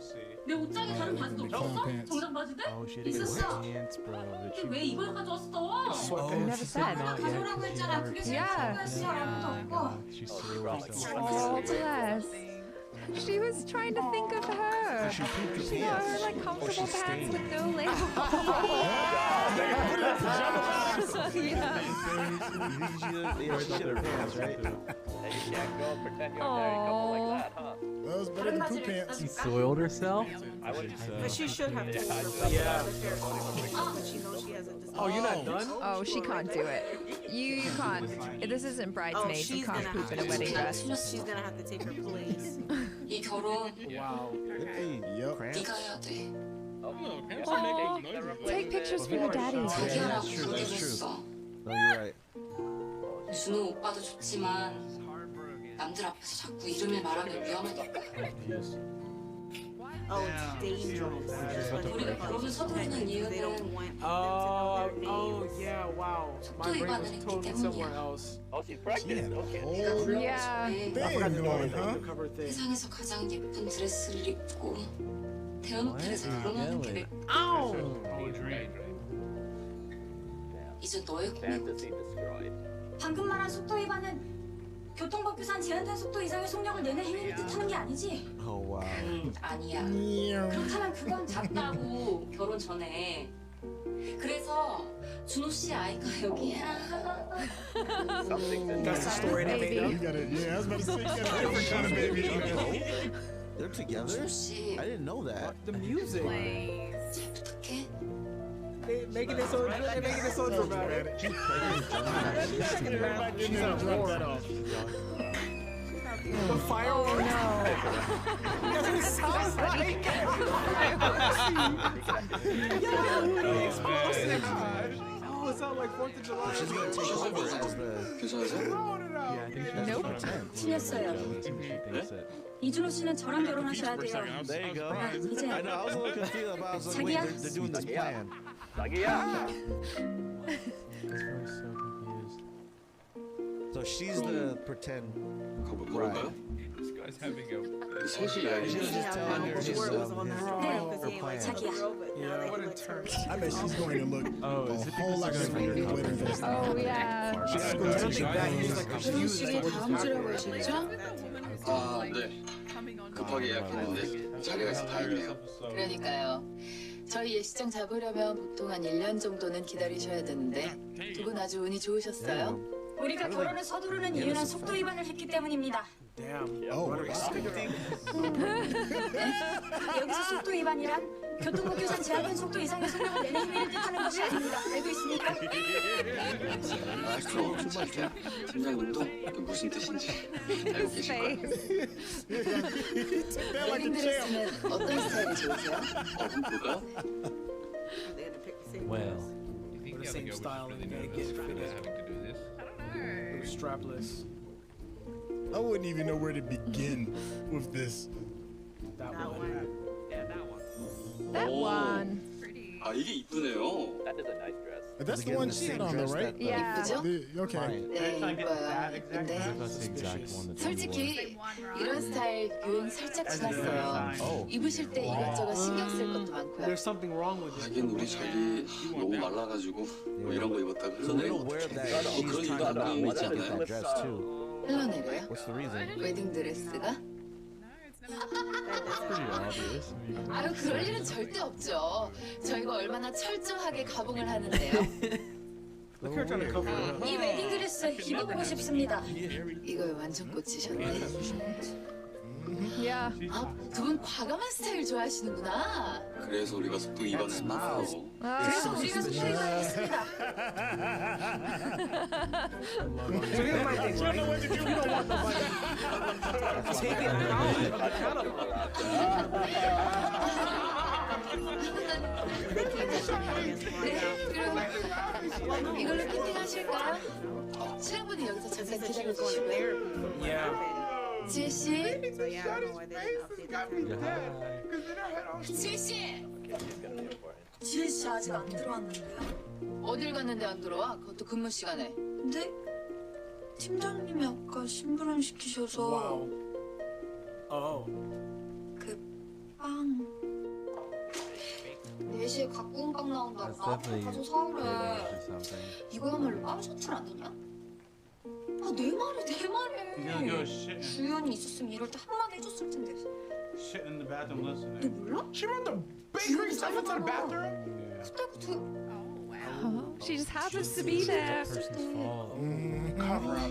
[SPEAKER 8] 내 옷장에 다른 바지도 없었어? 정장 바지들? 있었어. 근데 왜 이걸 가져왔어?
[SPEAKER 3] You never said.
[SPEAKER 8] 가져오라고 했잖아. 그게 제일
[SPEAKER 3] Yeah.
[SPEAKER 8] 좋은 아무도 없고.
[SPEAKER 3] Oh, bless. She was trying to think of her. She got her like comfortable pants with no label.
[SPEAKER 17] Yeah, she shit her pants, right?
[SPEAKER 1] Hey, you can't go and pretend you're a married couple like that, huh?
[SPEAKER 4] That was better than poop pants.
[SPEAKER 5] She soiled herself?
[SPEAKER 1] I wouldn't say
[SPEAKER 15] But she should have told her.
[SPEAKER 7] Yeah.
[SPEAKER 15] But she knows she has a disability.
[SPEAKER 7] Oh, you're not done?
[SPEAKER 3] Oh, she can't do it. You can't. This isn't bridesmaids. You
[SPEAKER 15] she's
[SPEAKER 3] can't
[SPEAKER 15] gonna
[SPEAKER 3] poop in a
[SPEAKER 15] have
[SPEAKER 3] wedding
[SPEAKER 15] to.
[SPEAKER 3] dress.
[SPEAKER 15] She's gonna have to take her place.
[SPEAKER 6] 이 결혼
[SPEAKER 7] Wow.
[SPEAKER 4] Yep.
[SPEAKER 6] 네가 해야 돼.
[SPEAKER 3] Take pictures for your daddy.
[SPEAKER 6] 자기야라고
[SPEAKER 17] That's true, that's true.
[SPEAKER 6] 부르겠어.
[SPEAKER 17] No, you're right.
[SPEAKER 6] 준호 오빠도 좋지만 남들 앞에서 자꾸 이름을 말하면 위험하니까.
[SPEAKER 15] Oh, it's dangerous.
[SPEAKER 6] 우리가 결혼을 서두르는 이유는
[SPEAKER 7] Oh, yeah, wow. My brain was totally somewhere else.
[SPEAKER 1] Oh, she's pregnant. Okay.
[SPEAKER 6] 내가
[SPEAKER 3] Yeah.
[SPEAKER 6] 불러준
[SPEAKER 7] I forgot to go
[SPEAKER 4] going,
[SPEAKER 7] with the
[SPEAKER 4] huh?
[SPEAKER 7] undercover thing.
[SPEAKER 6] 세상에서 가장 예쁜 드레스를 입고 대형 호텔에서 결혼하는 게 이제 너의 고민.
[SPEAKER 1] Fantasy destroyed.
[SPEAKER 8] 방금 말한 속도 위반은 교통법규상 제한된 속도 이상의 속력을 내내 행위를 뜻하는 게 아니지?
[SPEAKER 17] Oh wow.
[SPEAKER 6] 아니야. 그렇다면 그건 작다고 결혼 전에. 그래서 준호 씨 아이가 여기야.
[SPEAKER 7] That's the story they made
[SPEAKER 4] You
[SPEAKER 7] up.
[SPEAKER 4] got it. Yeah, I was about to say you got a different kind of baby.
[SPEAKER 17] They're together?
[SPEAKER 6] 준호 씨
[SPEAKER 17] I didn't know that.
[SPEAKER 7] The music.
[SPEAKER 6] 잘 부탁해.
[SPEAKER 7] They making it so dramatic.
[SPEAKER 4] She's gonna drop that off.
[SPEAKER 7] The fireworks. That's what it sounds like. Explosives. Oh, it sounds like 4th of July.
[SPEAKER 17] She's gonna take over as the.
[SPEAKER 12] 괜찮으세요?
[SPEAKER 3] Nope.
[SPEAKER 8] 틀렸어요. 이준호 씨는 저랑 결혼하셔야 돼요.
[SPEAKER 17] There you go.
[SPEAKER 8] 이제
[SPEAKER 17] I know. I was a little confused about. I was like, wait, they're doing this plan.
[SPEAKER 1] 자기야.
[SPEAKER 17] So she's the pretend.
[SPEAKER 12] 가볼까요? 셋이
[SPEAKER 17] She was just telling her his plan.
[SPEAKER 8] 자기야.
[SPEAKER 7] What a turn.
[SPEAKER 4] I bet she's going to look a whole lot different in Twitter than this.
[SPEAKER 3] Oh yeah.
[SPEAKER 4] She's going to
[SPEAKER 7] Something bad. He's like confused. Like,
[SPEAKER 6] 다음 주라고 하셨죠?
[SPEAKER 2] 아, 네. 급하게 예약했는데 자리가 있어 다행이네요.
[SPEAKER 18] 그러니까요. 저희 예식장 잡으려면 보통 한 1년 정도는 기다리셔야 되는데 두 분 아주 운이 좋으셨어요.
[SPEAKER 8] 우리가 결혼을 서두르는 이유는 속도 위반을 했기 때문입니다.
[SPEAKER 7] damn.
[SPEAKER 4] Oh,
[SPEAKER 8] 여기서 속도 위반이란 교통법규상 제한된 속도 이상의 속력을 내내 행위를 뜻하는 것이 아닙니다. 알고 있습니까?
[SPEAKER 2] 팀장님도 그 무슨 뜻인지 알고 계실 거예요.
[SPEAKER 18] 웨딩 드레스는 어떤 스타일이 좋으세요?
[SPEAKER 2] 그럼 볼까요?
[SPEAKER 15] They're gonna pick the same
[SPEAKER 5] Well.
[SPEAKER 7] Or the same style and get it fitted. Strapless.
[SPEAKER 4] I wouldn't even know where to begin with this.
[SPEAKER 7] That one.
[SPEAKER 3] That
[SPEAKER 2] 오.
[SPEAKER 3] one.
[SPEAKER 2] 아 이게 이쁘네요.
[SPEAKER 1] That is a nice dress.
[SPEAKER 4] That's the one she had on, though, right?
[SPEAKER 3] Yeah.
[SPEAKER 4] Okay.
[SPEAKER 18] 네, 이뻐요. 근데
[SPEAKER 5] That's the exact one that
[SPEAKER 18] 솔직히 이런 스타일 유행 살짝 지났어요. 입으실 때 이것저것 신경 쓸 것도 많고요.
[SPEAKER 7] There's something wrong with it.
[SPEAKER 2] 하긴 우리 자기 너무 말라가지고 뭐 이런 거 입었다
[SPEAKER 17] So they don't wear that. She's
[SPEAKER 2] 그런
[SPEAKER 17] trying
[SPEAKER 2] 이유가
[SPEAKER 17] to
[SPEAKER 2] 있지
[SPEAKER 17] get
[SPEAKER 2] 않나요?
[SPEAKER 17] that dress too.
[SPEAKER 18] 흘러내려요?
[SPEAKER 17] What's the reason?
[SPEAKER 18] 웨딩 드레스가?
[SPEAKER 5] pretty obvious.
[SPEAKER 18] 아유 그럴 일은 절대 없죠. 저희가 얼마나 철저하게 가봉을 하는데요.
[SPEAKER 7] Look, her trying to cover it up.
[SPEAKER 8] 이 웨딩 드레스 입어보고 싶습니다.
[SPEAKER 18] 이거 완전 꽂히셨네.
[SPEAKER 3] Yeah.
[SPEAKER 18] 아, 두 분 과감한 스타일 좋아하시는구나.
[SPEAKER 2] 그래서 우리가 속도 위반했나?
[SPEAKER 18] 그래서 우리가 속도 위반했습니다.
[SPEAKER 7] So here's my thing, right? You don't want nobody taking
[SPEAKER 18] 그럼 이걸로 캠핑하실까요? 신랑분이 여기서 잠깐 기다려주시고요.
[SPEAKER 7] Yeah.
[SPEAKER 18] 지혜 씨.
[SPEAKER 15] So yeah, I don't know why they didn't update that.
[SPEAKER 18] 지혜 씨. 지혜 씨 아직 안 들어왔는데요? 어딜 갔는데 안 들어와? 그것도 근무 시간에. 근데 팀장님이 아까 심부름 시키셔서
[SPEAKER 7] Wow. Oh.
[SPEAKER 18] 그 빵. 4시에 갖고 온 빵 나온다고 나한테 가서 사오래. 이거야말로 빵 셔틀 아니냐? 아, 내 말이 내
[SPEAKER 9] You're gonna go
[SPEAKER 18] 말에.
[SPEAKER 9] shit.
[SPEAKER 18] 주연이 있었으면 이럴 때 한마디 해줬을 텐데.
[SPEAKER 9] Shit in the bathroom
[SPEAKER 18] 너
[SPEAKER 9] listening.
[SPEAKER 18] 몰라?
[SPEAKER 7] She run the bakery stuff into the bathroom?
[SPEAKER 18] 그때부터
[SPEAKER 3] Oh, she just happens to be there.
[SPEAKER 7] Cover up.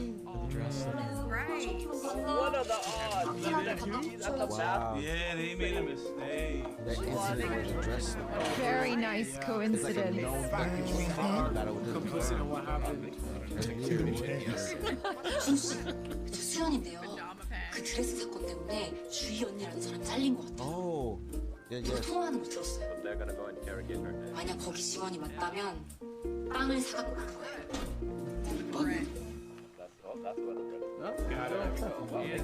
[SPEAKER 1] What are the odds? He's at the bathroom.
[SPEAKER 9] Yeah, they made a mistake.
[SPEAKER 3] Very nice coincidence.
[SPEAKER 7] Complicit in what happened.
[SPEAKER 6] 저 수연인데요. 그 드레스 사건 때문에 주희 언니라는 사람 잘린 것 같아요.
[SPEAKER 17] Oh. Yeah,
[SPEAKER 6] 누가
[SPEAKER 17] yes.
[SPEAKER 6] 통화하는 걸 들었어요.
[SPEAKER 1] They're gonna go interrogate her.
[SPEAKER 6] 만약 거기 직원이 맞다면 빵을 사갖고 가는 거예요.
[SPEAKER 1] That's what it is.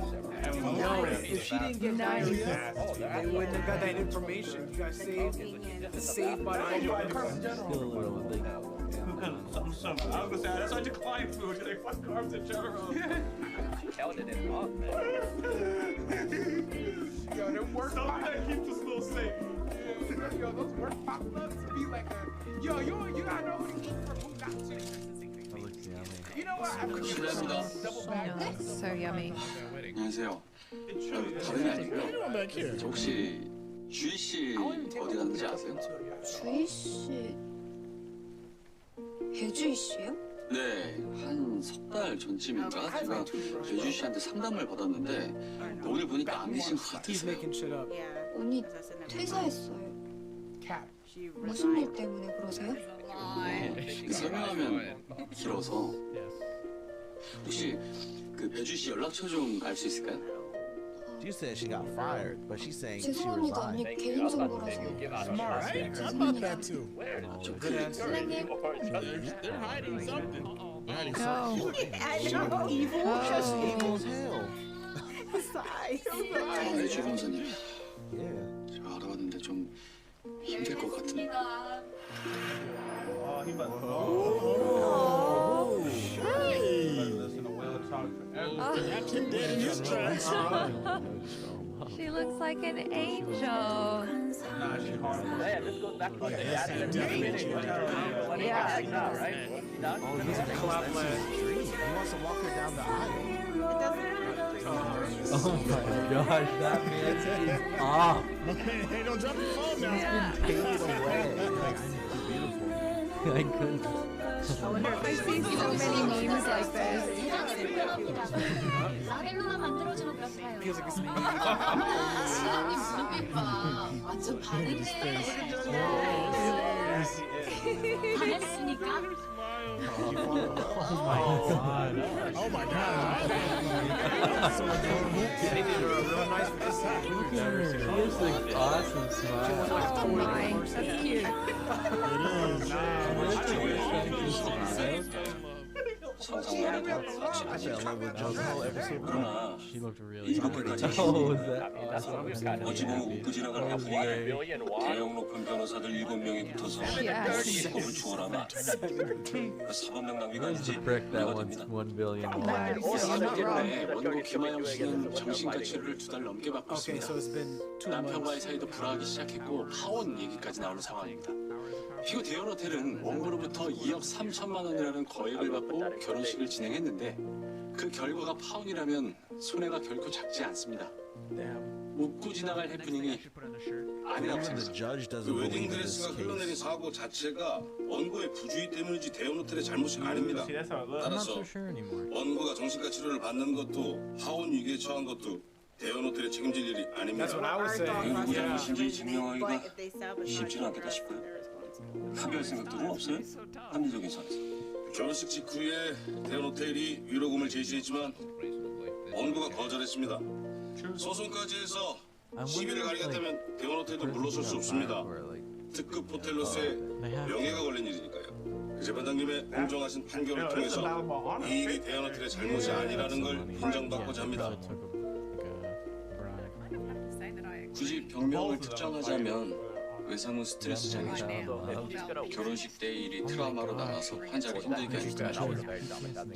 [SPEAKER 7] Yo, if she didn't get diarrhea, they wouldn't have got that information. You got saved by the
[SPEAKER 9] Something. I was gonna say that's why I decline food. They fuck carbs in general.
[SPEAKER 1] She counted it off, man.
[SPEAKER 7] Yo, them work
[SPEAKER 9] Something that keeps us a little safe.
[SPEAKER 7] Yo, those work pop-ups be like a. Yo, you gotta know who to eat from who not to. You know what? I could
[SPEAKER 2] 실례합니다.
[SPEAKER 3] So yummy.
[SPEAKER 2] 안녕하세요. 다름이 아니고요. 저 혹시 주희 씨 어디 갔는지 아세요?
[SPEAKER 18] 주희 씨. 배주희 씨요?
[SPEAKER 2] 네, 한 석 달 전쯤인가 제가 배주희 씨한테 상담을 받았는데 오늘 보니까 안 계신 것
[SPEAKER 7] He's
[SPEAKER 2] 같으세요.
[SPEAKER 7] making shit up.
[SPEAKER 18] 언니 퇴사했어요.
[SPEAKER 7] Cap.
[SPEAKER 18] 무슨 일 때문에 그러세요?
[SPEAKER 2] 설명하면 길어서 혹시 그 배주희 씨 연락처 좀 알 수 있을까요?
[SPEAKER 17] You said she got fired, but she's saying she
[SPEAKER 18] 죄송합니다. 언니
[SPEAKER 17] resigned.
[SPEAKER 18] 개인정보라서.
[SPEAKER 10] about that too.
[SPEAKER 7] Good answer.
[SPEAKER 10] They're hiding something.
[SPEAKER 7] Evil? Just evil as hell.
[SPEAKER 2] 배주희 변호사님, 제가 알아봤는데 좀 힘들 것 같은데.
[SPEAKER 10] Captain dead in his tracks.
[SPEAKER 3] She looks like an angel.
[SPEAKER 1] Yeah, this goes back to what they had in the beginning. What he has now, right? What's he done?
[SPEAKER 17] Oh, he's a Cleveland. He wants to walk her down the aisle.
[SPEAKER 19] Oh my gosh, that man is off.
[SPEAKER 10] Hey, don't drop your phone now.
[SPEAKER 17] Paid away.
[SPEAKER 19] I couldn't.
[SPEAKER 3] I see so many memes like this.
[SPEAKER 8] 라벨로만 만들어주면 그렇다요.
[SPEAKER 7] Feels like it's me.
[SPEAKER 18] 지연이 무릎이 봐. 완전 반했네.
[SPEAKER 8] 반했으니까.
[SPEAKER 19] Oh my god.
[SPEAKER 10] Oh my god.
[SPEAKER 7] So adorable. They did a real nice facade.
[SPEAKER 19] He has like awesome smile.
[SPEAKER 3] Oh my, that's cute.
[SPEAKER 2] 상상만해도
[SPEAKER 17] I fell in love with JoJo ever so
[SPEAKER 2] 그러나
[SPEAKER 19] She looked really
[SPEAKER 2] 이렇게까지
[SPEAKER 19] Oh, was that
[SPEAKER 1] That's what we've got.
[SPEAKER 2] 어찌 보면 웃부지나가는
[SPEAKER 1] $1
[SPEAKER 2] 분위기에
[SPEAKER 1] billion won.
[SPEAKER 2] 대형 높은 변호사들 7명이 붙어서
[SPEAKER 3] Yes.
[SPEAKER 2] 법을 추월하면 그 사법력 낭비가
[SPEAKER 19] Where's
[SPEAKER 2] 아니지
[SPEAKER 19] the brick that
[SPEAKER 2] 우려가
[SPEAKER 19] wants
[SPEAKER 2] 됩니다.
[SPEAKER 19] 1 billion
[SPEAKER 3] No,
[SPEAKER 19] won?
[SPEAKER 3] he's not wrong.
[SPEAKER 2] 때문에 원고 김하영 씨는 정신과 치료를 2달 넘게 받고
[SPEAKER 7] Okay, so
[SPEAKER 2] 있습니다.
[SPEAKER 7] it's been 2
[SPEAKER 2] 남편과의
[SPEAKER 7] months.
[SPEAKER 2] 사이도 불화하기 시작했고 파혼 얘기까지 나오는 상황입니다. 피고 대현 호텔은 원고로부터 2억 3천만 원이라는 거액을 받고 결혼식을 진행했는데 그 결과가 파혼이라면 손해가 결코 작지 않습니다. 웃고 지나갈 해프닝이 아니라고
[SPEAKER 17] The
[SPEAKER 2] 생각합니다.
[SPEAKER 17] judge doesn't
[SPEAKER 11] 그
[SPEAKER 17] believe
[SPEAKER 11] 웨딩
[SPEAKER 17] in this
[SPEAKER 11] 드레스가 흘러내린
[SPEAKER 17] case.
[SPEAKER 11] 사고 자체가 원고의 부주의 때문이지 대형 호텔의 잘못이 아닙니다.
[SPEAKER 19] I'm not
[SPEAKER 11] 따라서
[SPEAKER 19] so sure anymore.
[SPEAKER 11] 원고가 정신과 치료를 받는 것도 파혼 위기에 처한 것도
[SPEAKER 20] 대현 호텔에 책임질 일이 아닙니다.
[SPEAKER 15] That's what I was saying.
[SPEAKER 2] 누구 잘못인지 증명하기가
[SPEAKER 15] But if they sabotage
[SPEAKER 2] 쉽지는 않겠다 싶어요. 합의할 생각들은 없어요? 합리적인 선에서.
[SPEAKER 20] 결혼식 직후에 대현 호텔이 위로금을 제시했지만 원고가 거절했습니다. 소송까지 해서 시비를 가리겠다면 대현 호텔도 물러설 수 없습니다. 특급 호텔로서의 명예가 걸린 일이니까요. 그 재판장님의 공정하신 판결을 통해서 이 일이 대현 호텔의 잘못이 아니라는 걸 인정받고자 합니다.
[SPEAKER 2] 굳이 병명을 특정하자면 외상후 스트레스 장애죠. 결혼식 때 일이 트라우마로 남아서 환자를 힘들게 하니까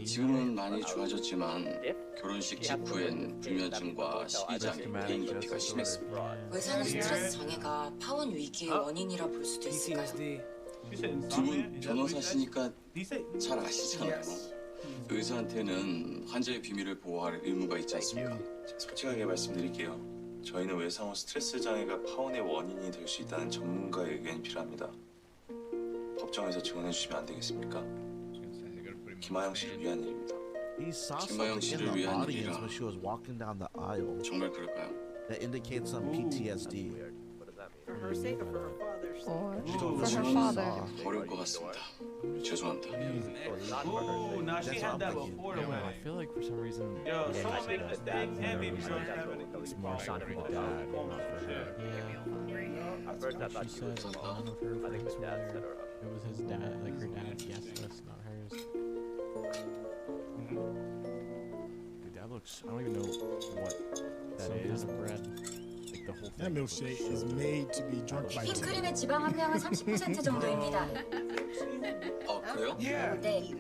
[SPEAKER 2] 지금은 많이 좋아졌지만 결혼식 직후엔 불면증과 식이장애, 개인 기피가 심했습니다.
[SPEAKER 6] 외상후 스트레스 장애가 파혼 위기의 원인이라 볼 수도 있을까요?
[SPEAKER 2] 두 분 변호사시니까 잘 아시잖아요. 의사한테는 환자의 비밀을 보호할 의무가 있지 않습니까?
[SPEAKER 14] 솔직하게 말씀드릴게요. 저희는 외상후 스트레스 장애가 파혼의 원인이 될 수 있다는 전문가의 의견이 필요합니다. 법정에서 증언해 주시면 안 되겠습니까? 김하영 씨를 위한 일입니다.
[SPEAKER 2] 김하영 씨를 위한 일이라
[SPEAKER 17] when she was walking down the aisle.
[SPEAKER 2] 정말 그럴까요?
[SPEAKER 17] That indicates some PTSD.
[SPEAKER 15] For her sake or for her father's
[SPEAKER 3] Or
[SPEAKER 15] sake?
[SPEAKER 3] for her father.
[SPEAKER 2] 어려울 것 같습니다. 죄송합니다.
[SPEAKER 9] Ooh, nah, she had that before the wedding.
[SPEAKER 10] I feel like for some reason,
[SPEAKER 9] Yo, someone made a mistake and baby girl had
[SPEAKER 10] it's more so for the dad, not for her.
[SPEAKER 1] At first I thought she was
[SPEAKER 10] None of her
[SPEAKER 1] I think
[SPEAKER 10] friends
[SPEAKER 1] the
[SPEAKER 10] were
[SPEAKER 1] dad
[SPEAKER 10] there.
[SPEAKER 1] set her up.
[SPEAKER 10] It was his dad, like her dad's guest list, not hers. Dude, that looks. I don't even know what that is. Bread. Like the whole
[SPEAKER 4] That
[SPEAKER 10] thing.
[SPEAKER 4] milkshake is made to be drunk by
[SPEAKER 8] 휘핑크림의 지방 함량은 30% 정도입니다.
[SPEAKER 2] 그래요?
[SPEAKER 8] 네,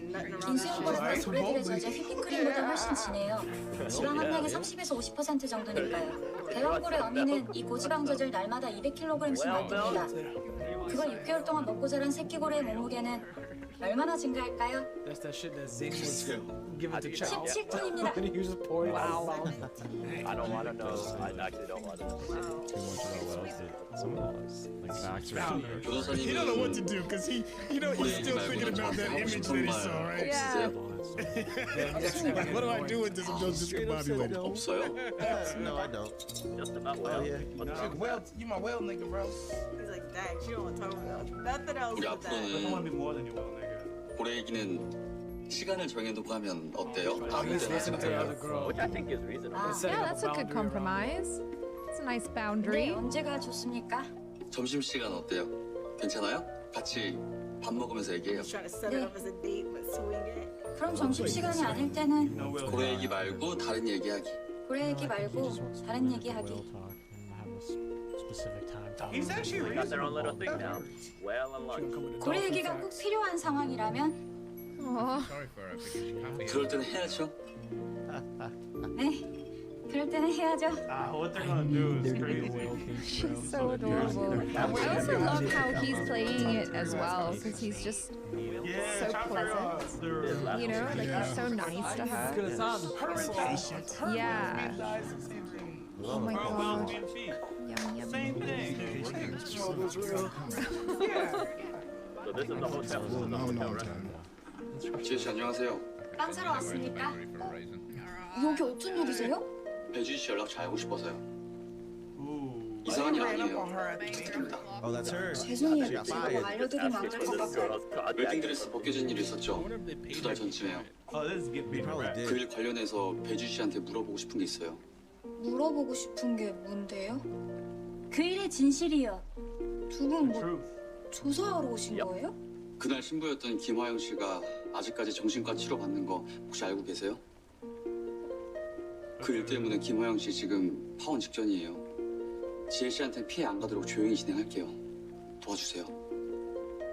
[SPEAKER 8] 인수인권보다 소래들의 저제 휘핑크림보다 훨씬 진해요. 지방 함량이 30에서 50% 정도니까요. 대왕골의 어미는 이 고지방 젖을 날마다 200kg씩 만듭니다. 그걸 6개월 동안 먹고 자란 새끼고래의 몸무게는 얼마나 증가할까요?
[SPEAKER 5] That's that shit that Zing was giving to Chow.
[SPEAKER 8] 17톤입니다.
[SPEAKER 5] He was just pouring it out.
[SPEAKER 1] I don't want to know. I actually don't want to know.
[SPEAKER 10] Too much about what else it. Some of those, like facts or
[SPEAKER 4] He don't know what to do because he's still thinking about that image that he saw, right?
[SPEAKER 3] Yeah.
[SPEAKER 4] Like, what do I do with this? I'm just discombobulated.
[SPEAKER 2] 없어요.
[SPEAKER 17] No, I don't.
[SPEAKER 1] Just about
[SPEAKER 17] Oh
[SPEAKER 1] well.
[SPEAKER 17] yeah.
[SPEAKER 7] Well, you my well nigga, bro.
[SPEAKER 15] He's like, dang, she don't talk about nothing else
[SPEAKER 2] 우리
[SPEAKER 15] but that.
[SPEAKER 9] I want to
[SPEAKER 2] 앞으로는
[SPEAKER 9] be more than you will, nigga.
[SPEAKER 2] 고래 얘기는 시간을 정해두고 하면 어때요? 아무
[SPEAKER 5] He's
[SPEAKER 2] 때나
[SPEAKER 5] listening to the other
[SPEAKER 2] 생각해요.
[SPEAKER 5] girl.
[SPEAKER 1] Which I think is reasonable.
[SPEAKER 3] Yeah, that's a good compromise. It's a nice
[SPEAKER 8] 네,
[SPEAKER 3] boundary.
[SPEAKER 8] 언제가 좋습니까?
[SPEAKER 2] 점심시간 어때요? 괜찮아요? 같이 밥 먹으면서 얘기해요.
[SPEAKER 15] He's trying to set it up as a date, but swing it.
[SPEAKER 8] 그럼 점심시간이 아닐 때는
[SPEAKER 2] 고래 얘기 말고 다른 얘기하기.
[SPEAKER 8] 고래 얘기 말고 다른 얘기하기.
[SPEAKER 10] talk and have a specific time. to
[SPEAKER 9] He's actually
[SPEAKER 1] Got their own little
[SPEAKER 9] reasonable.
[SPEAKER 1] thing now. Well and lunch.
[SPEAKER 8] 고래 얘기가 꼭 필요한 상황이라면
[SPEAKER 3] Oh,
[SPEAKER 16] Sorry for her because she can't be.
[SPEAKER 2] 그럴 때는 해야죠.
[SPEAKER 8] 네, 그럴 때는 해야죠.
[SPEAKER 9] What they're gonna do is crazy.
[SPEAKER 3] she's so adorable. I also love how he's playing it as well, because he's just
[SPEAKER 9] Yeah,
[SPEAKER 3] so
[SPEAKER 9] chop her
[SPEAKER 3] pleasant.
[SPEAKER 9] up. They're-
[SPEAKER 3] You know, like he's so nice to her.
[SPEAKER 5] Good son.
[SPEAKER 3] Yeah. Oh my
[SPEAKER 9] Her wells
[SPEAKER 3] god.
[SPEAKER 9] being feet.
[SPEAKER 3] Yum yum.
[SPEAKER 9] Same thing.
[SPEAKER 1] So this is the hotel. This is the hotel, right?
[SPEAKER 2] 지혜씨 안녕하세요.
[SPEAKER 8] 빵 사러 왔습니까?
[SPEAKER 16] For a reason.
[SPEAKER 8] 여기 어쩐 일이세요?
[SPEAKER 2] 배주씨 연락 잘 하고 싶어서요. 이상한 일 아니에요. 부탁드립니다.
[SPEAKER 17] Oh, that's her.
[SPEAKER 8] 죄송해요.
[SPEAKER 17] She got
[SPEAKER 8] 제가 뭐
[SPEAKER 17] fired.
[SPEAKER 8] 알려드리면 안 될 것 같아요.
[SPEAKER 2] 웨딩드레스 벗겨진 일이 있었죠? 2달 전쯤에요.
[SPEAKER 9] Oh, this is getting me
[SPEAKER 17] Probably
[SPEAKER 9] right.
[SPEAKER 2] 그
[SPEAKER 17] did.
[SPEAKER 2] 일 관련해서 배주씨한테 물어보고 싶은 게 있어요.
[SPEAKER 8] 물어보고 싶은 게 뭔데요? 그 일의 진실이요. 두 분 뭐
[SPEAKER 9] Truth.
[SPEAKER 8] 조사하러 오신 거예요?
[SPEAKER 2] 그날 신부였던 김화영 씨가 아직까지 정신과 치료 받는 거 혹시 알고 계세요? 그 일 때문에 김화영 씨 지금 파혼 직전이에요. 지혜 씨한테 피해 안 가도록 조용히 진행할게요. 도와주세요.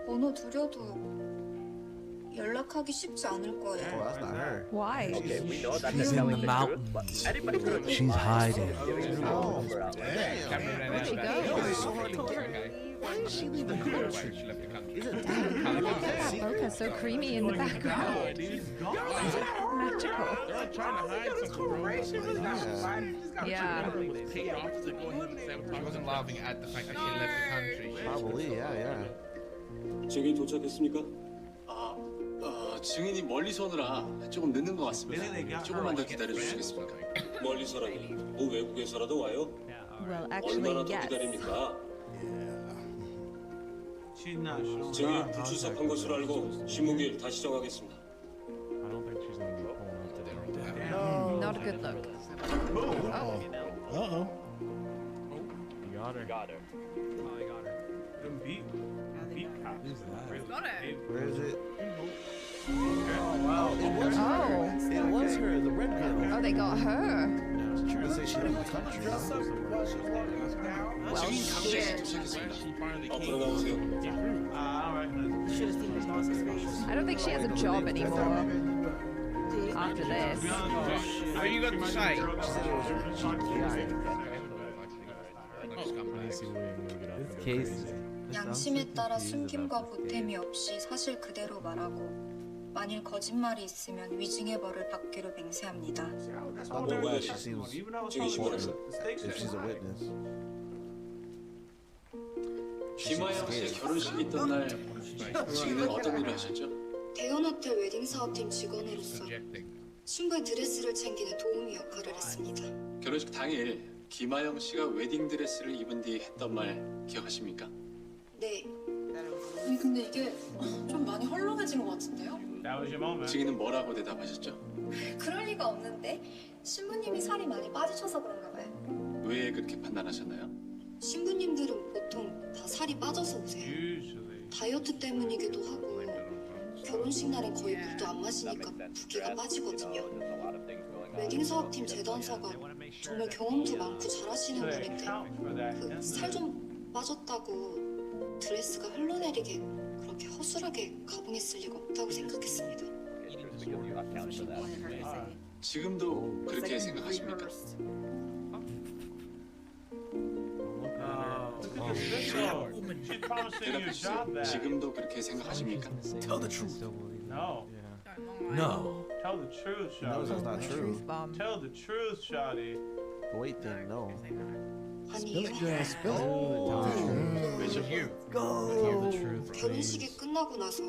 [SPEAKER 8] 번호 드려도 연락하기 쉽지 않을
[SPEAKER 17] Oh,
[SPEAKER 8] 거예요.
[SPEAKER 17] that's not her.
[SPEAKER 3] Why?
[SPEAKER 1] Okay, we know that
[SPEAKER 19] She's
[SPEAKER 1] they're
[SPEAKER 19] in
[SPEAKER 1] telling
[SPEAKER 19] the
[SPEAKER 1] the truth, but
[SPEAKER 19] mountains.
[SPEAKER 1] anybody could have
[SPEAKER 19] She's hiding.
[SPEAKER 17] Oh,
[SPEAKER 3] Where'd she go?
[SPEAKER 10] Why did she leave the country? She left the country.
[SPEAKER 3] Boca's so creamy in the background. Magical.
[SPEAKER 16] They're trying to hide something.
[SPEAKER 3] Yeah.
[SPEAKER 16] Was paid off to go ahead and sabotage. She wasn't laughing at the fact that she left the country.
[SPEAKER 17] Probably, yeah, yeah.
[SPEAKER 2] 저기 도착했습니까? 증인이 멀리서 오느라 조금 늦는 것 같습니다. 조금만 더 기다려 주시겠습니까?
[SPEAKER 11] 멀리서라도 뭐 외국에서라도 와요?
[SPEAKER 3] Well,
[SPEAKER 11] 얼마나
[SPEAKER 3] actually,
[SPEAKER 11] 더
[SPEAKER 3] yes.
[SPEAKER 11] 기다립니까? 증인 불출석한 것으로 알고 신문기일 다시 정하겠습니다.
[SPEAKER 3] Not a good look.
[SPEAKER 10] Uh-oh.
[SPEAKER 1] Got her. Got her. Oh, I got her.
[SPEAKER 9] Beat cop.
[SPEAKER 18] Got it.
[SPEAKER 17] Where is it?
[SPEAKER 10] Oh, wow.
[SPEAKER 17] It was her, the red girl.
[SPEAKER 3] Oh, they got her.
[SPEAKER 17] Trying to say she didn't touch her.
[SPEAKER 3] Well, shit.
[SPEAKER 11] 앞으로 나오세요.
[SPEAKER 3] I don't think she has a job anymore after this.
[SPEAKER 16] How you got the site?
[SPEAKER 19] This case.
[SPEAKER 21] 양심에 따라 숨김과 보탬이 없이 사실 그대로 말하고 만일 거짓말이 있으면 위증의 벌을 받기로 맹세합니다.
[SPEAKER 17] I don't know why she seems important if she's a witness.
[SPEAKER 2] 김하영 씨의 결혼식이 있던 날 증인은 어떤 일을 하셨죠?
[SPEAKER 21] 대현호텔 웨딩 사업팀 직원으로서 신부의 드레스를 챙기는 도우미 역할을 했습니다.
[SPEAKER 2] 결혼식 당일 김하영 씨가 웨딩 드레스를 입은 뒤 했던 말 기억하십니까?
[SPEAKER 21] 네.
[SPEAKER 18] 아니 근데 이게 좀 많이 헐렁해진 것 같은데요?
[SPEAKER 2] 증인은 뭐라고 대답하셨죠?
[SPEAKER 21] 그럴 리가 없는데 신부님이 살이 많이 빠지셔서 그런가 봐요.
[SPEAKER 2] 왜 그렇게 판단하셨나요?
[SPEAKER 21] 신부님들은 보통 다 살이 빠져서 오세요. 다이어트 때문이기도 하고 결혼식 날엔 거의 물도 안 마시니까 붓기가 빠지거든요. 웨딩 사업팀 재단사가 정말 경험도 많고 잘하시는 분인데 그 살 좀 빠졌다고 드레스가 흘러내리게 그렇게 허술하게 가봉했을 리가 없다고 생각했습니다.
[SPEAKER 2] 지금도 그렇게 생각하십니까? 대답해주세요. 지금도 그렇게 생각하십니까?
[SPEAKER 17] Tell the truth.
[SPEAKER 9] No.
[SPEAKER 19] No.
[SPEAKER 9] Tell the truth,
[SPEAKER 17] He knows that's not true.
[SPEAKER 9] Tell the truth, Shawty.
[SPEAKER 17] The weight thing, no.
[SPEAKER 21] 아니요.
[SPEAKER 2] 왜죠?
[SPEAKER 21] 결혼식이 끝나고 나서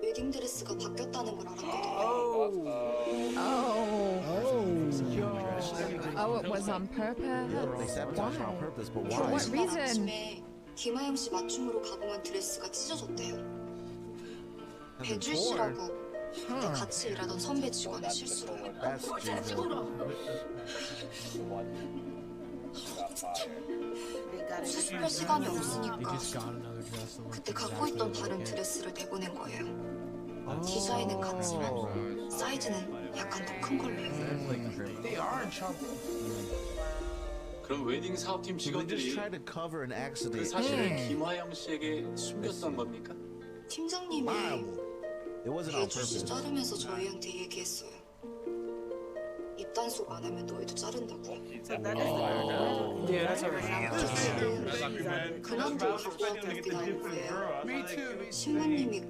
[SPEAKER 21] 웨딩 드레스가 바뀌었다는 걸 알았거든요.
[SPEAKER 3] Oh, it was on purpose.
[SPEAKER 17] They sabotaged her on purpose, but
[SPEAKER 3] For
[SPEAKER 17] why?
[SPEAKER 3] what reason?
[SPEAKER 21] 아침에 김하영 씨 맞춤으로 가공한 드레스가 찢어졌대요. 배줄 씨라고 그때 같이 일하던 선배 직원의 실수로요.
[SPEAKER 17] That's Jesus.
[SPEAKER 21] 수습할 시간이 없으니까 그때 갖고 있던 다른 드레스를 내보낸 거예요. 디자인은 같지만 사이즈는 약간 더 큰 걸로요.
[SPEAKER 2] 그럼 웨딩 사업팀
[SPEAKER 17] Did they just
[SPEAKER 2] 직원들이
[SPEAKER 17] try to cover an
[SPEAKER 2] 그
[SPEAKER 17] accident?
[SPEAKER 2] 사실을 김하영 씨에게 숨겼던 겁니까?
[SPEAKER 21] 팀장님이
[SPEAKER 17] It wasn't on
[SPEAKER 21] 배줄 씨
[SPEAKER 17] purpose.
[SPEAKER 21] 자르면서 저희한테 얘기했어요. 입단속 안 하면 너희도 자른다고.
[SPEAKER 5] Yeah, that's alright.
[SPEAKER 21] 그만두고 갖고 나온 거예요. 신부님이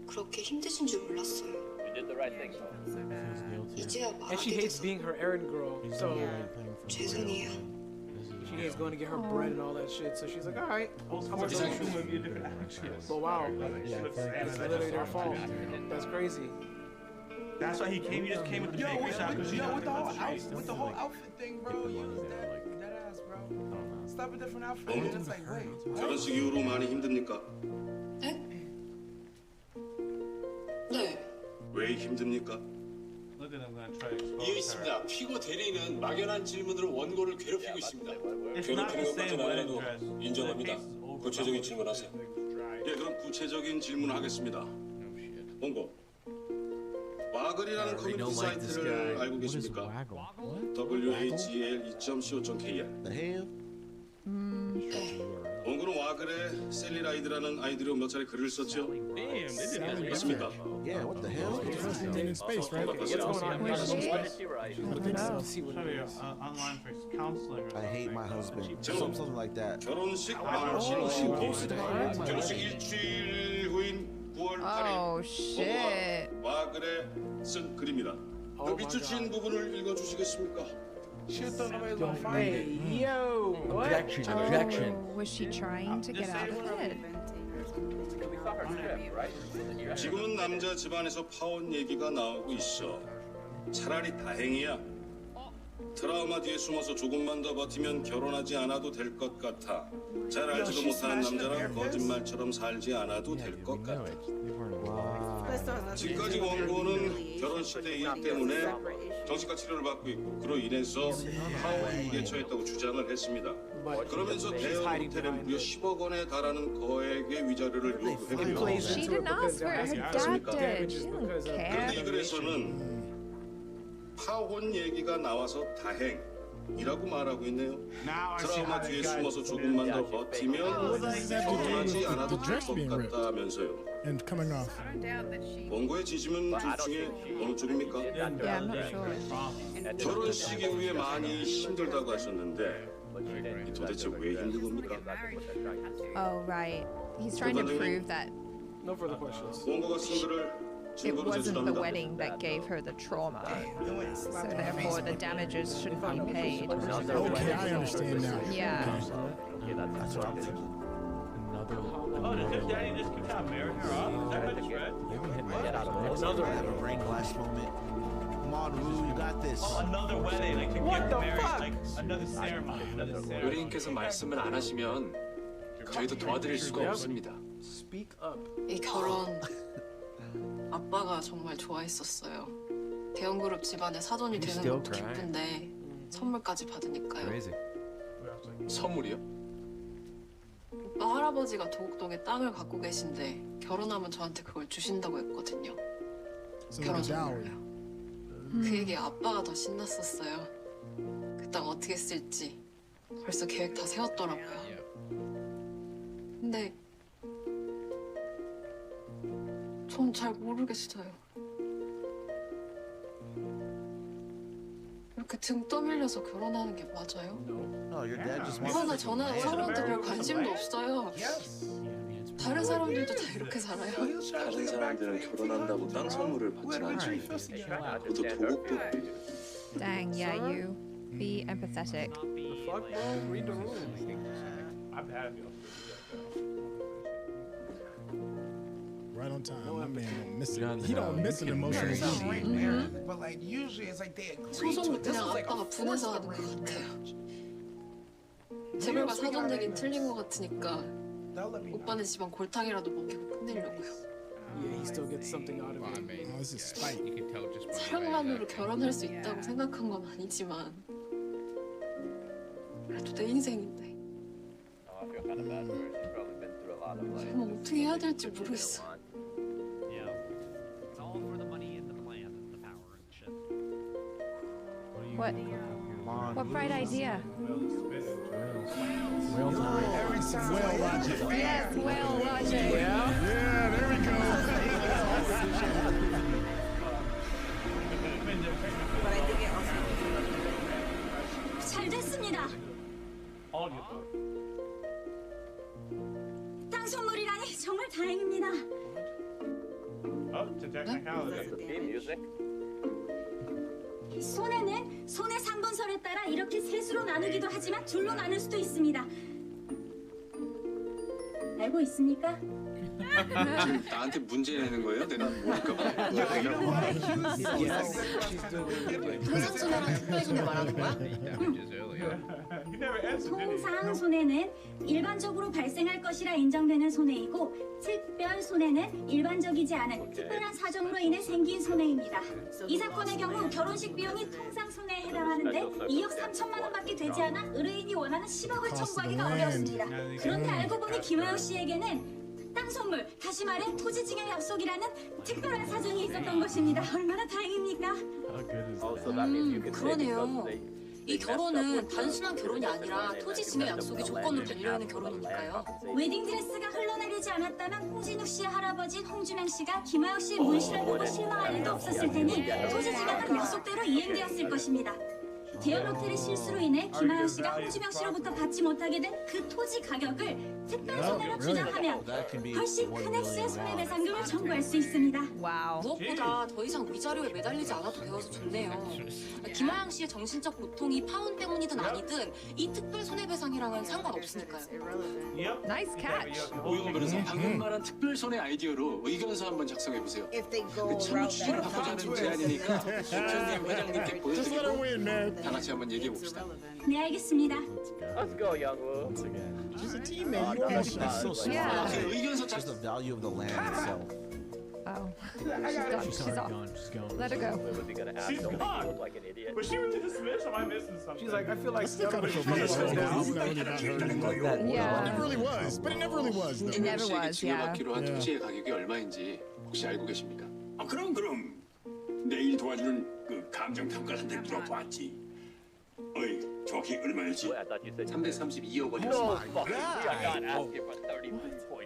[SPEAKER 21] 그렇게 힘드신 줄 몰랐어요.
[SPEAKER 1] You did the right thing, though.
[SPEAKER 21] 이제야
[SPEAKER 5] And she
[SPEAKER 21] 말하게
[SPEAKER 5] hates
[SPEAKER 21] 돼서
[SPEAKER 5] being her errand girl, so
[SPEAKER 21] 죄송해요.
[SPEAKER 5] she hates going to get her bread and all that shit. So she's like, all right, I'm gonna go. But wow, it's literally their fault. That's crazy.
[SPEAKER 9] That's why he came. He just came with the bakery shop because you know
[SPEAKER 7] with the whole outfit thing, bro. You was that ass, bro. Stop a different outfit. And it's like, wait.
[SPEAKER 20] 결혼식 이후로 많이 힘듭니까?
[SPEAKER 21] 네? 네.
[SPEAKER 20] 왜 힘듭니까?
[SPEAKER 9] Look at him gonna try to expose
[SPEAKER 2] 이해 있습니다. 피고 대리인은 막연한 질문으로 원고를 괴롭히고 있습니다.
[SPEAKER 20] 괴롭히는 것까지는 아니라도 인정합니다. 구체적인 질문하세요. 예, 그럼 구체적인 질문하겠습니다. 원고. 와글이라는 커뮤니티 사이트를 알고 계십니까? wagl.co.kr.
[SPEAKER 17] The hell?
[SPEAKER 20] 원고는 와글에 셀리라이드라는 아이디로 몇 차례 글을 썼죠? 맞습니까?
[SPEAKER 17] Yeah, what the hell?
[SPEAKER 10] In space, right?
[SPEAKER 5] What's going on?
[SPEAKER 1] What did she write?
[SPEAKER 5] See what it is.
[SPEAKER 9] online for counseling or
[SPEAKER 17] I hate my husband. Something like that.
[SPEAKER 20] 결혼식
[SPEAKER 17] she posted it.
[SPEAKER 20] 결혼식 일주일 후인 9월 8일
[SPEAKER 3] Oh, shit.
[SPEAKER 20] 와글에 쓴 글입니다. 그 밑줄 부분을 읽어주시겠습니까?
[SPEAKER 7] Shit, thought nobody was gonna find
[SPEAKER 5] Hey,
[SPEAKER 7] it.
[SPEAKER 5] yo, what?
[SPEAKER 19] Objection. Objection.
[SPEAKER 3] Oh, was she trying to get out of it?
[SPEAKER 1] saw her trip, right?
[SPEAKER 20] 지금은 남자 집안에서 파혼 얘기가 나오고 있어. 차라리 다행이야. 트라우마 뒤에 숨어서 조금만 더 버티면 결혼하지 않아도 될 것 같아. 잘 알지도 못하는 남자랑 거짓말처럼 살지 않아도 될 것 같아. 지금까지 원고는 결혼식 때 일 때문에 정신과 치료를 받고 있고 그로 인해서 파혼 위기에 처했다고 주장을 했습니다. 그러면서 대형 호텔에 무려 10억 원에 달하는 거액의 위자료를 요구했고요.
[SPEAKER 3] She didn't ask for it. Her dad did. She didn't care.
[SPEAKER 20] 그런데 이 글에서는 파혼 얘기가 나와서 다행이라고 말하고 있네요. 트라우마 뒤에 숨어서 조금만 더 버티면 결혼하지 않아도 될 것 같다면서요.
[SPEAKER 4] And coming off.
[SPEAKER 20] 원고의 지심은 둘 중에 어느 쪽입니까?
[SPEAKER 3] Yeah, I'm not sure.
[SPEAKER 20] 결혼식 이후에 많이 힘들다고 하셨는데 도대체 왜 힘든 겁니까?
[SPEAKER 3] Oh, right. He's trying to prove that
[SPEAKER 5] No further questions.
[SPEAKER 20] 원고가 쓴 글을
[SPEAKER 3] it
[SPEAKER 20] 증거로
[SPEAKER 3] wasn't the
[SPEAKER 20] 제출합니다.
[SPEAKER 3] wedding that gave her the trauma. So therefore the damages shouldn't be paid.
[SPEAKER 4] Okay, I understand now.
[SPEAKER 3] Yeah.
[SPEAKER 1] Okay, that's what I'm thinking. Oh, does his daddy just keep on marrying her off? Is that what it's read? Get out of it.
[SPEAKER 17] Another have a brain blast moment. Come on, Rue, you got this.
[SPEAKER 1] Oh, another wedding, like to get married, like another ceremony, another ceremony.
[SPEAKER 2] 요리님께서 말씀을 안 하시면 저희도 도와드릴 수가 없습니다.
[SPEAKER 5] Speak up.
[SPEAKER 18] 이 결혼 아빠가 정말 좋아했었어요. 대형그룹 집안의 사돈이 되는 것도 기쁜데 선물까지 받으니까요.
[SPEAKER 2] 선물이요?
[SPEAKER 18] 오빠 할아버지가 도곡동에 땅을 갖고 계신데 결혼하면 저한테 그걸 주신다고 했거든요. 결혼 선물로요. 그 얘기에 아빠가 더 신났었어요. 그 땅 어떻게 쓸지 벌써 계획 다 세웠더라고요. 근데 전 잘 모르겠어요. 이렇게 등 떠밀려서 결혼하는 게 맞아요?
[SPEAKER 17] Oh, your dad just
[SPEAKER 18] 오빠나 저나 서로한테 별 관심도 없어요. 다른 사람들도 다 이렇게 살아요.
[SPEAKER 12] 다른 사람들은 결혼한다고 땅 선물을 받진 않죠. 그것도 도곡동.
[SPEAKER 3] Dang, yeah, you. Be empathetic.
[SPEAKER 5] Fuck, bro. Read the room.
[SPEAKER 1] I'm happy.
[SPEAKER 4] Right on time. My man don't miss it. He don't miss an emotional beat.
[SPEAKER 7] But like usually it's like they agree to
[SPEAKER 18] 소송은
[SPEAKER 7] it. This
[SPEAKER 18] 그냥
[SPEAKER 7] was like a
[SPEAKER 18] 아빠가 분해서 하는 것 같아요. 재벌과 사돈되긴 틀린 것 같으니까 오빠네 집안 골탕이라도 먹이고 끝내려고요.
[SPEAKER 5] Yeah, he still gets something out of it.
[SPEAKER 4] Oh, this is spite.
[SPEAKER 16] You can tell just by the way
[SPEAKER 18] 사랑만으로 결혼할 수 있다고 생각한 건 아니지만 그래도 내 인생인데
[SPEAKER 1] Oh, I feel kind of bad for her. She's probably been through a lot of like.
[SPEAKER 18] 정말 어떻게 해야 될지 모르겠어.
[SPEAKER 1] Yeah. It's all for the money and the plan and the power and shit.
[SPEAKER 3] What bright idea?
[SPEAKER 4] Well logic.
[SPEAKER 3] Yes, well logic.
[SPEAKER 4] Yeah, there we go.
[SPEAKER 15] But I think it also.
[SPEAKER 8] 잘 됐습니다.
[SPEAKER 1] All of you.
[SPEAKER 8] 땅 선물이라니 정말 다행입니다.
[SPEAKER 1] Oh, it's a technicality. That's the theme music.
[SPEAKER 8] 손해는 손해 상분설에 따라 이렇게 셋으로 나누기도 하지만 둘로 나눌 수도 있습니다. 알고 있습니까?
[SPEAKER 2] 지금 나한테 문제 내는 거예요? 내가 모를까 봐.
[SPEAKER 18] 통상손해랑 특별손해 말하는 거야?
[SPEAKER 16] damages earlier.
[SPEAKER 1] You never answered, did you?
[SPEAKER 8] 통상 손해는 일반적으로 발생할 것이라 인정되는 손해이고 특별 손해는 일반적이지 않은 특별한 사정으로 인해 생긴 손해입니다. 이 사건의 경우 결혼식 비용이 통상 손해에 해당하는데 2억 3천만 원밖에 되지 않아 의뢰인이 원하는 10억을 청구하기가 어려웠습니다. 그런데 알고 보니 김하영 씨에게는 땅 선물, 다시 말해 토지 증여 약속이라는 특별한 사정이 있었던 것입니다. 얼마나 다행입니까?
[SPEAKER 1] Oh, so that means you can say
[SPEAKER 18] 그러네요.
[SPEAKER 1] because they
[SPEAKER 18] 이 결혼은 단순한 결혼이 아니라 토지 증여 약속이 조건으로 달려있는 결혼이니까요.
[SPEAKER 8] 웨딩드레스가 흘러내리지 않았다면 홍진욱 씨의 할아버지인 홍주명 씨가 김하영 씨의 문신을 보고 실망할 일도 없었을 테니 토지 증여는 약속대로 이행되었을 것입니다. 대형 호텔의 실수로 인해 김하연 씨가 홍주명 씨로부터 받지 못하게 된 그 토지 가격을 특별 손해로 주장하면 훨씬 큰 액수의 손해배상금을 청구할 수 있습니다.
[SPEAKER 6] 무엇보다 더 이상 위자료에 매달리지 않아도 되어서 좋네요. 김하영 씨의 정신적 고통이 파혼 때문이든 아니든 이 특별 손해배상이랑은 상관없으니까요.
[SPEAKER 3] Nice catch.
[SPEAKER 2] 오영호 변호사 방금 말한 특별 손해 아이디어로 의견서 한번 작성해 보세요. 참 취지를 바꾸자 하는 제안이니까 대표님 회장님께 보여드리고 다 같이 한번 얘기해 봅시다.
[SPEAKER 8] 네, 알겠습니다.
[SPEAKER 1] Let's go, Youngwoo.
[SPEAKER 4] She's a teammate. You almost
[SPEAKER 17] That's so smart.
[SPEAKER 3] Yeah.
[SPEAKER 2] 그 의견서
[SPEAKER 17] Just the value of the land itself.
[SPEAKER 3] Oh, she's off. Let her go.
[SPEAKER 9] She's gone. Was she really dismissed? Or am I missing something?
[SPEAKER 5] She's like, I feel like
[SPEAKER 4] Still kind of feel bad about that. It's not really about her.
[SPEAKER 3] Yeah.
[SPEAKER 4] It never really was, but it never really was. Though.
[SPEAKER 3] It never
[SPEAKER 2] 씨에게
[SPEAKER 3] was, yeah.
[SPEAKER 2] 지급받기로 한 토지의 가격이 얼마인지 혹시 알고 계십니까?
[SPEAKER 11] 아 그럼 내일 도와주는 그 감정 평가한테 물어봤지. 어이 정확히 얼마였지?
[SPEAKER 2] 332억 원이었습니다.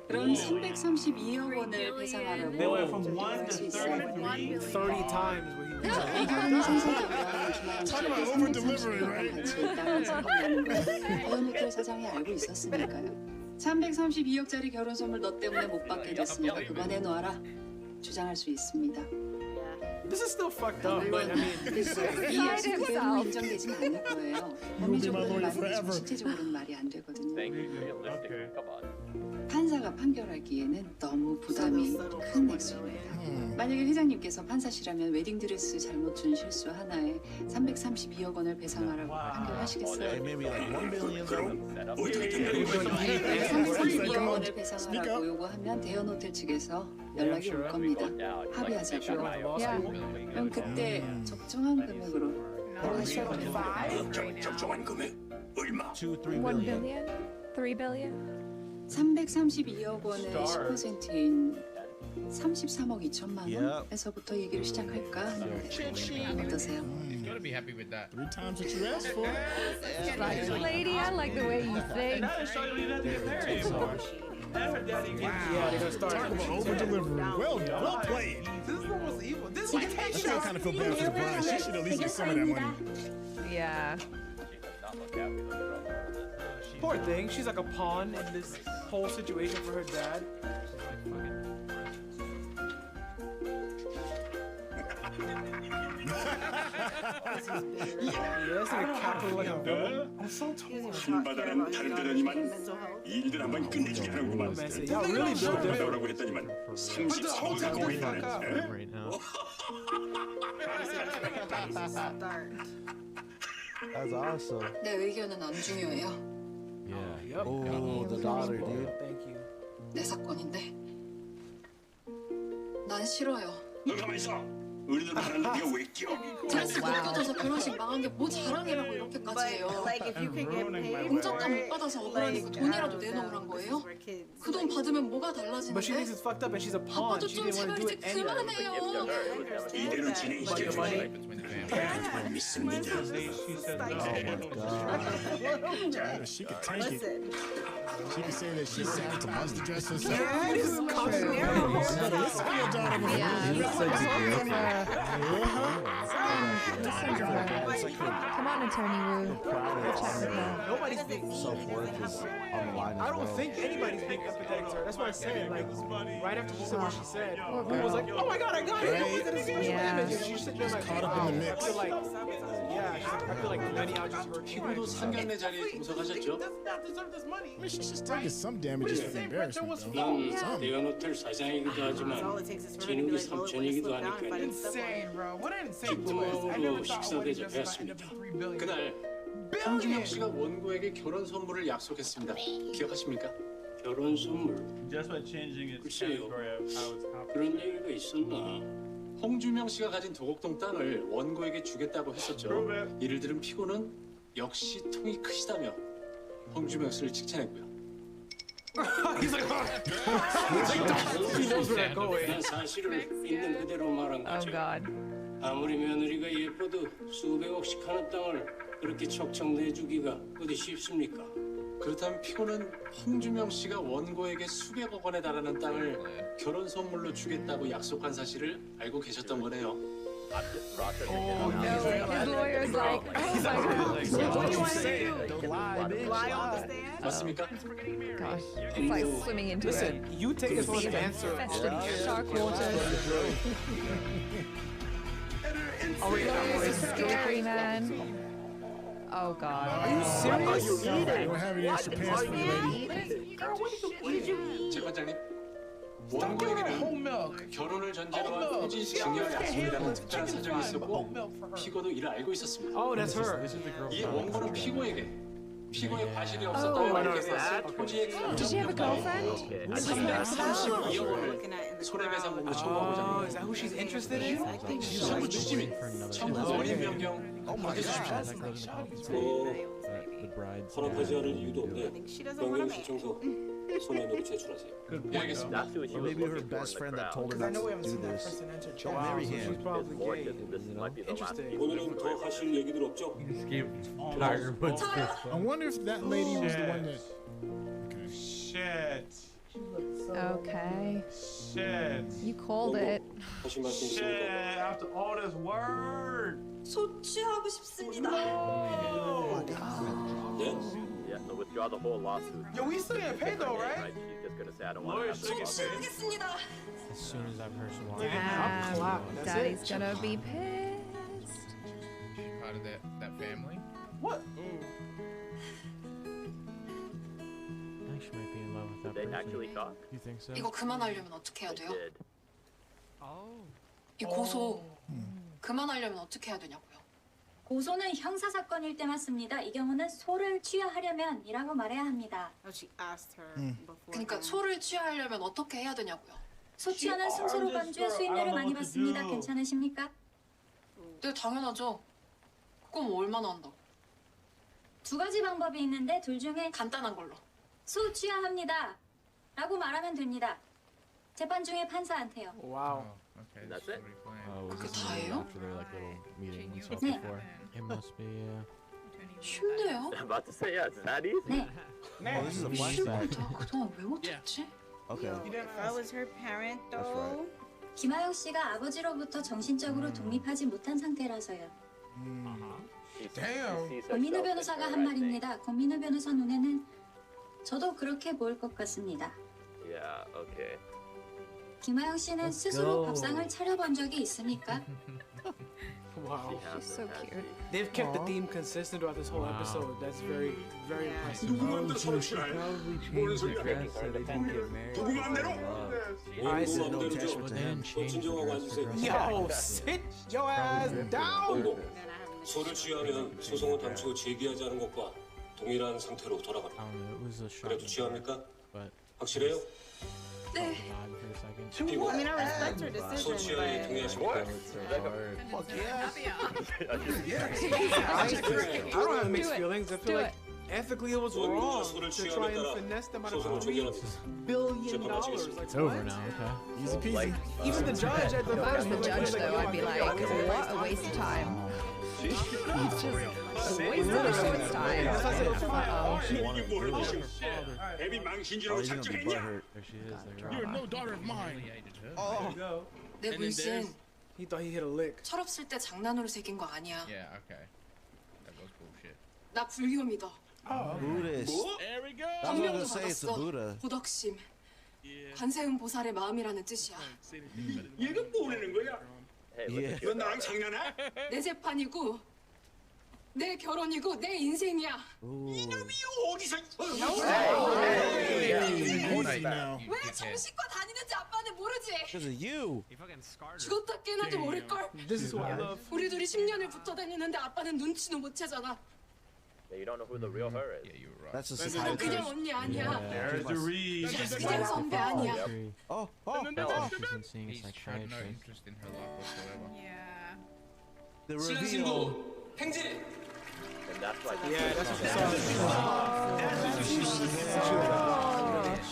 [SPEAKER 15] 그럼 332억 원을 배상하려고
[SPEAKER 9] They went from 1
[SPEAKER 15] 할
[SPEAKER 9] to
[SPEAKER 15] 수 있어요.
[SPEAKER 5] 30 times what he was
[SPEAKER 15] 의견은 생성되면
[SPEAKER 4] Talk about over-delivering, right?
[SPEAKER 15] 같이 땅을 사고하는 걸 대형 호텔 사장이 알고 있었으니까요. 332억짜리 결혼 선물 너 때문에 못 받게 됐으니까 그거 내놓아라. 주장할 수 있습니다.
[SPEAKER 5] This is still fucked up, but I mean,
[SPEAKER 15] 이 역시 그대로 인정되진 않을 거예요. 법리적으로는 말이지만 실제적으로는 말이 안 되거든요. 판사가 판결하기에는 너무 부담이 큰 액수입니다. 만약에 회장님께서 판사시라면 웨딩드레스 잘못 준 실수 하나에 332억 원을 배상하라고 판결하시겠어요?
[SPEAKER 17] Maybe like 1 billion though.
[SPEAKER 15] 332억 원을 배상하라고 요구하면 대현 호텔 측에서 연락이 올 겁니다. 합의하자고요. 그럼 그때 적정한 금액으로 하셔도 됩니다.
[SPEAKER 11] 적정한 금액 얼마?
[SPEAKER 3] 1 billion? 3 billion?
[SPEAKER 15] 332억 원의 10%인 33억 2천만 원에서부터 얘기를 시작할까 하는데 어떠세요?
[SPEAKER 16] He's gonna be happy with that.
[SPEAKER 4] 3 times what you asked for.
[SPEAKER 3] Like, lady, I like the way you think.
[SPEAKER 9] Now they're showing you that they're married. And her daddy gets
[SPEAKER 5] yeah, they're gonna start.
[SPEAKER 4] Talk about over-delivering. Well played.
[SPEAKER 9] This is almost evil. This is like
[SPEAKER 4] I still kind of feel bad for the bride. She should at least get some of that money.
[SPEAKER 3] Yeah.
[SPEAKER 5] Poor thing, she's like a pawn in this whole situation for her dad. Yes, like a capital like a villain. I'm so torn.
[SPEAKER 11] 한 바다는 다른 데라니만 일들 한번 끝내주게 하는구만.
[SPEAKER 5] Y'all really built different.
[SPEAKER 11] 나오라고 했더니만 33억 갖고 있네.
[SPEAKER 1] Right now.
[SPEAKER 17] That's awesome.
[SPEAKER 18] 내 의견은 안 중요해요.
[SPEAKER 1] Yeah.
[SPEAKER 17] Oh, the daughter, dude.
[SPEAKER 5] Thank you.
[SPEAKER 18] 내 사건인데. 난 싫어요.
[SPEAKER 11] 너 가만히 있어. 어린애들 하는 네가 왜 끼어?
[SPEAKER 18] 드레스 못 받아서 결혼식 망한 게 뭐 자랑이라고 이렇게까지 해요. 공작감 못 받아서 억울하니까 돈이라도 내놓으란 거예요? 그 돈 받으면 뭐가 달라지는데?
[SPEAKER 5] But she thinks it's fucked up and she's a pawn.
[SPEAKER 18] 아빠도
[SPEAKER 5] She
[SPEAKER 18] 좀
[SPEAKER 5] didn't want to
[SPEAKER 18] 제발
[SPEAKER 5] do
[SPEAKER 18] 이제
[SPEAKER 5] it anyway.
[SPEAKER 18] 그만해요.
[SPEAKER 11] 이대로 진행시켜주지. 믿습니다.
[SPEAKER 4] She could take it. She could say that she's sad to bust the dress herself.
[SPEAKER 5] Yeah, this is constant.
[SPEAKER 4] Listen to your daughter.
[SPEAKER 3] Come on, Attorney Wu. Chat with her.
[SPEAKER 5] Nobody's being
[SPEAKER 17] Self-worth is on the line as
[SPEAKER 5] I don't
[SPEAKER 17] well.
[SPEAKER 5] think anybody's being empathetic to her. That's what I said. Like right after she said what she said, we was like, "Oh my God, I got it! Look at this special image." And she's sitting there like,
[SPEAKER 4] Caught up in the mix.
[SPEAKER 5] I feel like, yeah, she's like, I feel like many out just hurt.
[SPEAKER 2] 피고도 상견례 자리에 동석하셨죠?
[SPEAKER 4] I mean, she's just taking some damages for the embarrassment, though. Some.
[SPEAKER 11] 대현 호텔 사장이기도 하지만 진욱이 삼촌이기도 하니까
[SPEAKER 9] insane, bro. What an insane twist. I never thought a wedding dress was like another 3 billion.
[SPEAKER 2] 그날 홍준영 씨가 원고에게 결혼 선물을 약속했습니다. 기억하십니까?
[SPEAKER 20] 결혼 선물.
[SPEAKER 9] Just by changing its
[SPEAKER 20] 글쎄요.
[SPEAKER 9] category of how it's compensated.
[SPEAKER 20] 그런 얘기가 있었나?
[SPEAKER 2] 홍준영 씨가 가진 도곡동 땅을 원고에게 주겠다고 했었죠. 이를 들은 피고는 역시 통이 크시다며 홍준영 씨를 칭찬했고요.
[SPEAKER 5] He's like, he knows where they're going.
[SPEAKER 20] 난 사실을 있는 그대로 말한
[SPEAKER 3] Oh
[SPEAKER 20] 거죠.
[SPEAKER 3] God.
[SPEAKER 20] 아무리 며느리가 예뻐도 수백억씩 하는 땅을 그렇게 척척 내주기가 어디 쉽습니까?
[SPEAKER 2] 그렇다면 피고는 홍준영 씨가 원고에게 수백억 원에 달하는 땅을 결혼 선물로 주겠다고 약속한 사실을 알고 계셨던 거네요.
[SPEAKER 3] His lawyer's like, oh my god.
[SPEAKER 5] What do you want to do?
[SPEAKER 1] Don't lie, bitch.
[SPEAKER 5] Lie on the stand?
[SPEAKER 2] 맞습니까?
[SPEAKER 3] Gosh, it's like swimming into
[SPEAKER 5] Listen, you take us on an answer.
[SPEAKER 3] Shark waters. Oh, this is scary, man. Oh god.
[SPEAKER 5] Are you serious?
[SPEAKER 4] Don't have any extra pants for you, lady.
[SPEAKER 5] Girl, what did you eat?
[SPEAKER 2] 재판장님, 원고에게는 결혼을 전제로 한 토지 증여 약속이라는 특별한 사정이 있었고 피고도 이를 알고 있었습니다.
[SPEAKER 5] Oh, that's her.
[SPEAKER 2] 이 원고는 피고에게 피고의 과실이 없었다고 밝혀서 토지의
[SPEAKER 3] Did she have a girlfriend?
[SPEAKER 2] 332억 원을 손해배상금으로 청구하고자
[SPEAKER 5] Oh, is that who she's interested in?
[SPEAKER 2] 청구 취지민 청구 원인 변경 밝혀주십시오.
[SPEAKER 11] 허락하지 않을 이유도 없네. 변경 신청서 소년으로 제출하세요.
[SPEAKER 2] 예, 알겠습니다.
[SPEAKER 17] Or maybe her best friend that told her not to do this. Don't marry him.
[SPEAKER 11] 오늘은 더 하실 얘기들 없죠?
[SPEAKER 4] I wonder if that lady was the one that.
[SPEAKER 9] Shit.
[SPEAKER 3] Okay.
[SPEAKER 9] Shit.
[SPEAKER 3] You called it.
[SPEAKER 11] 하신 말씀
[SPEAKER 9] Shit.
[SPEAKER 11] 있습니까?
[SPEAKER 9] After all this word.
[SPEAKER 21] 소취하고 싶습니다.
[SPEAKER 11] 네?
[SPEAKER 1] So withdraw the whole lawsuit.
[SPEAKER 9] Yo, we still getting paid though, right?
[SPEAKER 1] She's just gonna say I don't want to have
[SPEAKER 21] 소취하겠습니다.
[SPEAKER 1] As soon as I've heard some
[SPEAKER 3] Damn, Daddy's gonna be pissed.
[SPEAKER 16] She's part of that family.
[SPEAKER 9] What?
[SPEAKER 1] She might be in love with that person. They actually talk? You think so?
[SPEAKER 18] 이거 그만하려면 어떻게 해야 돼요?
[SPEAKER 1] Did.
[SPEAKER 18] 이 고소 그만하려면 어떻게 해야 되냐고요?
[SPEAKER 8] 고소는 형사 사건일 때 맞습니다. 이 경우는 소를 취하하려면이라고 말해야 합니다.
[SPEAKER 5] She asked her before.
[SPEAKER 18] 그러니까 소를 취하려면 어떻게 해야 되냐고요?
[SPEAKER 8] 소 취하는 승소로 간주해 수임료를 많이 받습니다. 괜찮으십니까?
[SPEAKER 18] 네, 당연하죠. 그럼 얼마나 한다고?
[SPEAKER 8] 두 가지 방법이 있는데 둘 중에
[SPEAKER 18] 간단한 걸로.
[SPEAKER 8] 소 취하합니다. 라고 말하면 됩니다. 재판 중에 판사한테요.
[SPEAKER 5] Wow.
[SPEAKER 16] Okay.
[SPEAKER 1] That's it?
[SPEAKER 18] 그게 다예요?
[SPEAKER 1] After their like little meeting and stuff
[SPEAKER 8] 네.
[SPEAKER 1] before. It must be.
[SPEAKER 18] 쉽네요.
[SPEAKER 1] I'm about to say, yeah, it's that easy.
[SPEAKER 8] 네.
[SPEAKER 17] Oh, this is a flashback.
[SPEAKER 18] 나 그동안 왜 못했지?
[SPEAKER 17] Okay.
[SPEAKER 13] If I was her parent,
[SPEAKER 17] That's
[SPEAKER 13] though.
[SPEAKER 8] 김하영 씨가 아버지로부터 정신적으로 독립하지 못한 상태라서요.
[SPEAKER 9] Damn.
[SPEAKER 8] 권민우 변호사가 한 말입니다. 권민우 변호사 눈에는 저도 그렇게 보일 것 같습니다.
[SPEAKER 1] Yeah, okay.
[SPEAKER 8] 김하영 씨는 스스로 밥상을 차려본 적이 있습니까?
[SPEAKER 5] Wow.
[SPEAKER 3] She's so cute.
[SPEAKER 5] They've kept the theme consistent throughout this whole episode. That's very, very impressive.
[SPEAKER 11] 누구만도 서로 싫어해. 모르는 소리야. 누구 맘대로?
[SPEAKER 5] I
[SPEAKER 11] 누구
[SPEAKER 5] said no
[SPEAKER 11] 맘대로죠. 너 진정하고 앉으세요.
[SPEAKER 5] Yo, sit your ass down.
[SPEAKER 11] 원고, 소를 취하면 소송을 당초 제기하지 않은 것과 동일한 상태로 돌아가라. 그래도 취합니까? 확실해요?
[SPEAKER 18] 네.
[SPEAKER 11] 피고,
[SPEAKER 13] I mean, I respect her decision,
[SPEAKER 11] 소취하에
[SPEAKER 13] but.
[SPEAKER 11] 동의하십니까?
[SPEAKER 5] I don't have mixed feelings. I feel like ethically it was wrong
[SPEAKER 11] 소를
[SPEAKER 5] to
[SPEAKER 11] 취함에
[SPEAKER 5] try and
[SPEAKER 11] 따라
[SPEAKER 5] finesse them out of
[SPEAKER 11] 소송을 종결합니다.
[SPEAKER 5] $3 billion. Like,
[SPEAKER 1] It's over
[SPEAKER 5] what?
[SPEAKER 1] now, okay.
[SPEAKER 4] Easy peasy.
[SPEAKER 5] Even the judge at the
[SPEAKER 3] If I was
[SPEAKER 5] first
[SPEAKER 3] the
[SPEAKER 5] one
[SPEAKER 3] judge,
[SPEAKER 5] was
[SPEAKER 3] though, I'd be like, what a waste of time. Just a waste of the court's time. Uh-oh.
[SPEAKER 11] 애비 망신 줄
[SPEAKER 17] Oh,
[SPEAKER 11] 알고
[SPEAKER 17] he's gonna be
[SPEAKER 11] 작정했냐?
[SPEAKER 17] butthurt.
[SPEAKER 1] There she is.
[SPEAKER 4] You're no daughter of mine.
[SPEAKER 5] Oh,
[SPEAKER 18] 내 문신
[SPEAKER 5] he thought he hit a lick.
[SPEAKER 18] 철없을 때 장난으로 새긴 거 아니야.
[SPEAKER 16] Yeah, okay. That was bullshit.
[SPEAKER 18] 나 불교입니다.
[SPEAKER 17] Buddhist.
[SPEAKER 16] There we go.
[SPEAKER 17] That's what I was
[SPEAKER 18] 감명도
[SPEAKER 17] gonna say. It's a
[SPEAKER 18] 받았어.
[SPEAKER 17] Buddha.
[SPEAKER 18] 도덕심. 관세음 보살의 마음이라는 뜻이야.
[SPEAKER 11] 얘가 뭐라는 거야?
[SPEAKER 17] Yeah.
[SPEAKER 11] 너 나랑 장난해?
[SPEAKER 18] 내 재판이고 내 결혼이고 내 인생이야.
[SPEAKER 11] 이놈이 어디서?
[SPEAKER 4] Easy now.
[SPEAKER 18] 왜 정신과 다니는지 아빠는 모르지.
[SPEAKER 17] Because of you.
[SPEAKER 18] 죽었다 깨나도 모를걸.
[SPEAKER 5] This is what I love.
[SPEAKER 18] 우리 둘이 10년을 붙어 다니는데 아빠는 눈치도 못 채잖아.
[SPEAKER 1] You don't know who the real her is.
[SPEAKER 16] Yeah, you were right.
[SPEAKER 17] That's just
[SPEAKER 18] 난
[SPEAKER 17] how it
[SPEAKER 18] 그냥
[SPEAKER 17] is.
[SPEAKER 18] 언니 아니야.
[SPEAKER 9] There's the read.
[SPEAKER 18] 그냥 선배 아니야.
[SPEAKER 17] Oh,
[SPEAKER 1] She's been seeing a
[SPEAKER 16] He's showed no
[SPEAKER 1] psychiatrist.
[SPEAKER 16] interest in her life whatsoever.
[SPEAKER 13] Yeah.
[SPEAKER 17] The
[SPEAKER 2] 신랑
[SPEAKER 17] reveal.
[SPEAKER 2] 신부 팽질.
[SPEAKER 1] And that's why
[SPEAKER 5] Yeah, that's what she saw.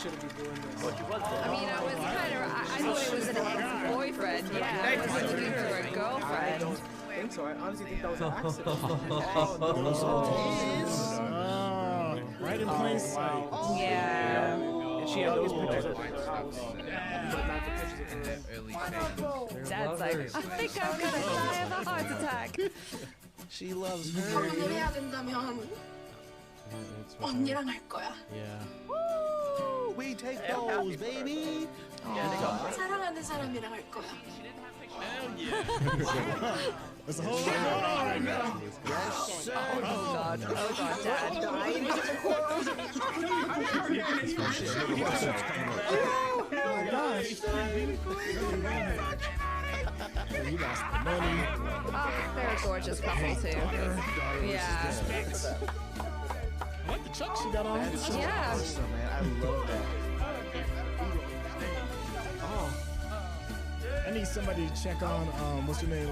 [SPEAKER 5] Shouldn't be doing this.
[SPEAKER 3] I mean, I was kind of, I thought it was an ex-boyfriend. Yeah, I was looking for a girlfriend.
[SPEAKER 5] I think so. I honestly think that was an accident.
[SPEAKER 4] Right in plain sight.
[SPEAKER 3] Yeah.
[SPEAKER 5] And she had those pictures of her house, but not the pictures of her.
[SPEAKER 16] Early phase.
[SPEAKER 3] Dad's like, I think I'm gonna die of a heart attack.
[SPEAKER 17] She loves
[SPEAKER 18] 결혼을 해야 된다면 언니랑 할 거야.
[SPEAKER 1] Yeah.
[SPEAKER 17] Woo! We take those, baby.
[SPEAKER 18] 사랑하는 사람이랑 할 거야.
[SPEAKER 4] That's a whole lot right now.
[SPEAKER 17] Yes, sir.
[SPEAKER 3] Oh God, Dad.
[SPEAKER 4] Oh my gosh. You lost the money.
[SPEAKER 3] Oh, they're a gorgeous couple too. Yeah.
[SPEAKER 4] I like the chuck she got on.
[SPEAKER 3] Yeah.
[SPEAKER 17] Awesome, man. I love that.
[SPEAKER 4] I need somebody to check on what's her name?